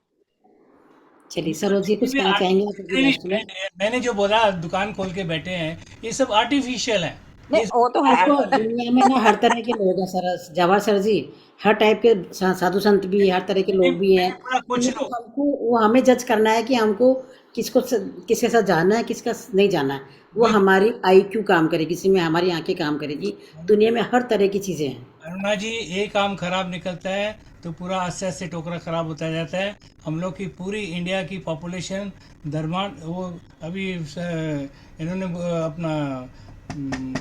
चलिए सरोज जी कुछ कहना चाहेंगे आप अभी नहीं लास्ट में? मैंने जो बोला दुकान खोल के बैठे हैं, ये सब आर्टिफिशियल है, नहीं ये वो तो है। देखो दुनिया में ना हर तरह के लोग हैं सर, जवाहर सर जी, हर टाइप के साधु संत भी, हर तरह के लोग भी हैं। पूरा कुछ लेकिन लोग हमको वो हमें जज करना है कि हमको किसके साथ जाना है, किसका नहीं जाना है। वो बिल्कुल। हमारी IQ काम करेगी, किसी में हमारी आंखें काम करेगी। दुनिया में हर तरह की चीजें हैं। अरुणा जी, एक काम खराब निकलता है तो पूरा आस्ते आस्ते टोकरा खराब होता जाता है। हम लोग की पूरी इंडिया की पॉपुलेशन धर्मांध, वो अभी इन्होंने अपना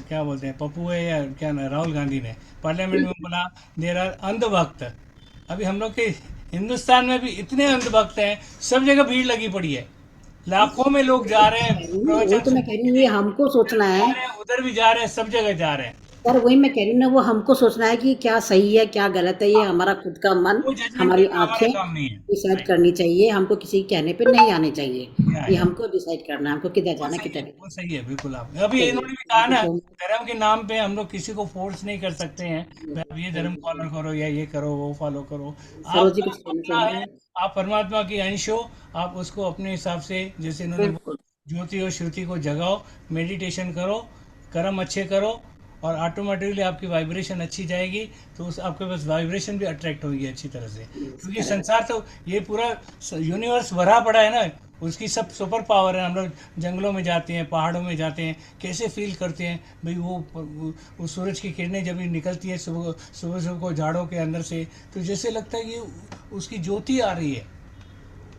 क्या बोलते हैं, पप्पू है या क्या ना, राहुल गांधी ने पार्लियामेंट में बोला देर आर अंधभक्त। अभी हम लोग के हिंदुस्तान में भी इतने अंधभक्त हैं, सब जगह भीड़ लगी पड़ी है, लाखों में लोग जा रहे हैं वही प्रवचन तो मैं सुनने कह रही के हूँ, ये लिए, हमको इधर सोचना भी है। जा रहे हैं, उधर भी जा रहे हैं, सब जगह जा रहे हैं। पर वही मैं कह रही हूँ ना, वो हमको सोचना है कि क्या सही है क्या गलत है। ये हमारा खुद का मन, वो जजमेंट हमारी करना हमारा आंखें काम नहीं है। डिसाइड राइट, करनी चाहिए। हमको किसी के कहने पे नहीं आने चाहिए। ये या हमको डिसाइड करना है, हमको किधर वो जाना सही है, किधर नहीं। वो सही है, बिल्कुल। आप अभी चलिए इन्होंने भी कहा थैंक यू ना, सो मच। धर्म के नाम पे हम लोग किसी को फोर्स नहीं कर सकते हैं, भाई आप ये धर्म थैंक यू सो फॉलो करो या ये करो वो फॉलो करो। मच। सरोज जी आपका कुछ कहना अपना चाहेंगे है, आप? आप परमात्मा की अंश हो, आप उसको अपने हिसाब से, जैसे इन्होंने बिल्कुल ज्योति और श्रुति को जगाओ, मेडिटेशन करो, कर्म अच्छे करो, और ऑटोमेटिकली आपकी वाइब्रेशन अच्छी जाएगी, तो उस आपके पास वाइब्रेशन भी अट्रैक्ट होगी अच्छी तरह से। यस क्योंकि करेक्ट। संसार तो, ये पूरा यूनिवर्स भरा पड़ा है ना, उसकी सब सुपर पावर है। हम लोग जंगलों में जाते हैं, पहाड़ों में जाते हैं, कैसे फील करते हैं भाई, वो सूरज की किरणें जब भी निकलती हैं सुबह सुबह सुबह को झाड़ों के अंदर से, तो जैसे लगता है कि उसकी ज्योति आ रही है।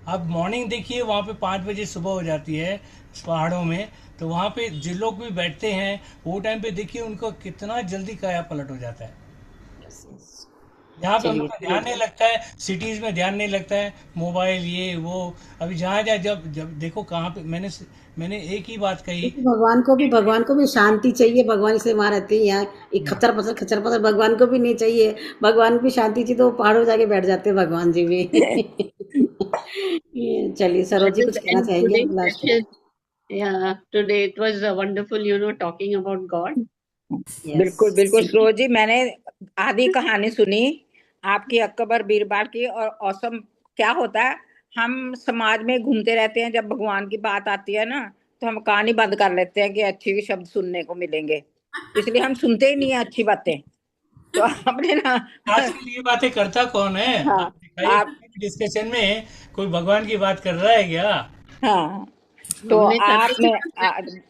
आप मॉर्निंग देखिए, वहाँ पे 5 बजे सुबह हो जाती है पहाड़ों में, तो वहाँ पे जिन लोग भी बैठते हैं वो टाइम पे देखिए उनको कितना जल्दी काया पलट हो जाता है। Yes yes. यहाँ पे हम लोग चलिए का ठीक ध्यान नहीं है। लगता है, सिटीज में ध्यान नहीं लगता है, मोबाइल ये वो। अभी जहाँ जहाँ जब जब देखो कहाँ पे, मैंने एक ही बात कही। क्योंकि भगवान को भी शांति चाहिए। भगवान से वहां रहते हैं, यहाँ एक खच्चर पत्थर भगवान को भी नहीं चाहिए। भगवान को भी शांति चाहिए, तो वो पहाड़ों जाके बैठ जाते हैं भगवान जी भी। चलिए सरोज Let जी us कुछ कहना end चाहेंगे today's आप लास्ट में? session. Yeah, today it was wonderful, talking about God. Yes. बिल्कुल बिल्कुल सरोज जी, मैंने आधी कहानी सुनी आपकी अकबर बीरबल की, और औसम क्या होता है, हम समाज में घूमते रहते हैं, जब भगवान की बात आती है ना तो हम कहानी बंद कर लेते हैं कि अच्छी शब्द सुनने को मिलेंगे, इसलिए हम सुनते ही नहीं है अच्छी बातें। तो आपने ना आजकल ये बातें करता कौन है? हाँ आप दिखाइए आप डिस्कशन में कोई भगवान की बात कर रहा है क्या? हाँ तो हमने करने की आपने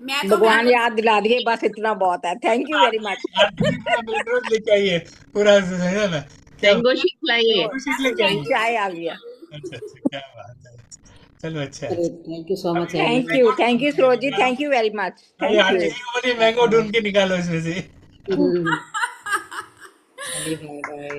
मैं तो भगवान मैंगो याद दिला दिए, बस इतना बहुत है। Thank you very much. Aarti का मिल्क रोज लेके आइए, पूरा है ना, क्या मैंगो शेक लाइए। मैंगो शेक लेके आइए। चाय आ गया। अच्छा अच्छा, क्या बात है। चलो अच्छा है। चलिए थैंक यू सो मच अभी everyone. Thank you Saroj ji, निकालो, थैंक यू वेरी मच, अभी थैंक आरती यू। जी को बोलिए मैंगो ढूंढ के निकालो इसमें से। चलिए बाय बाय।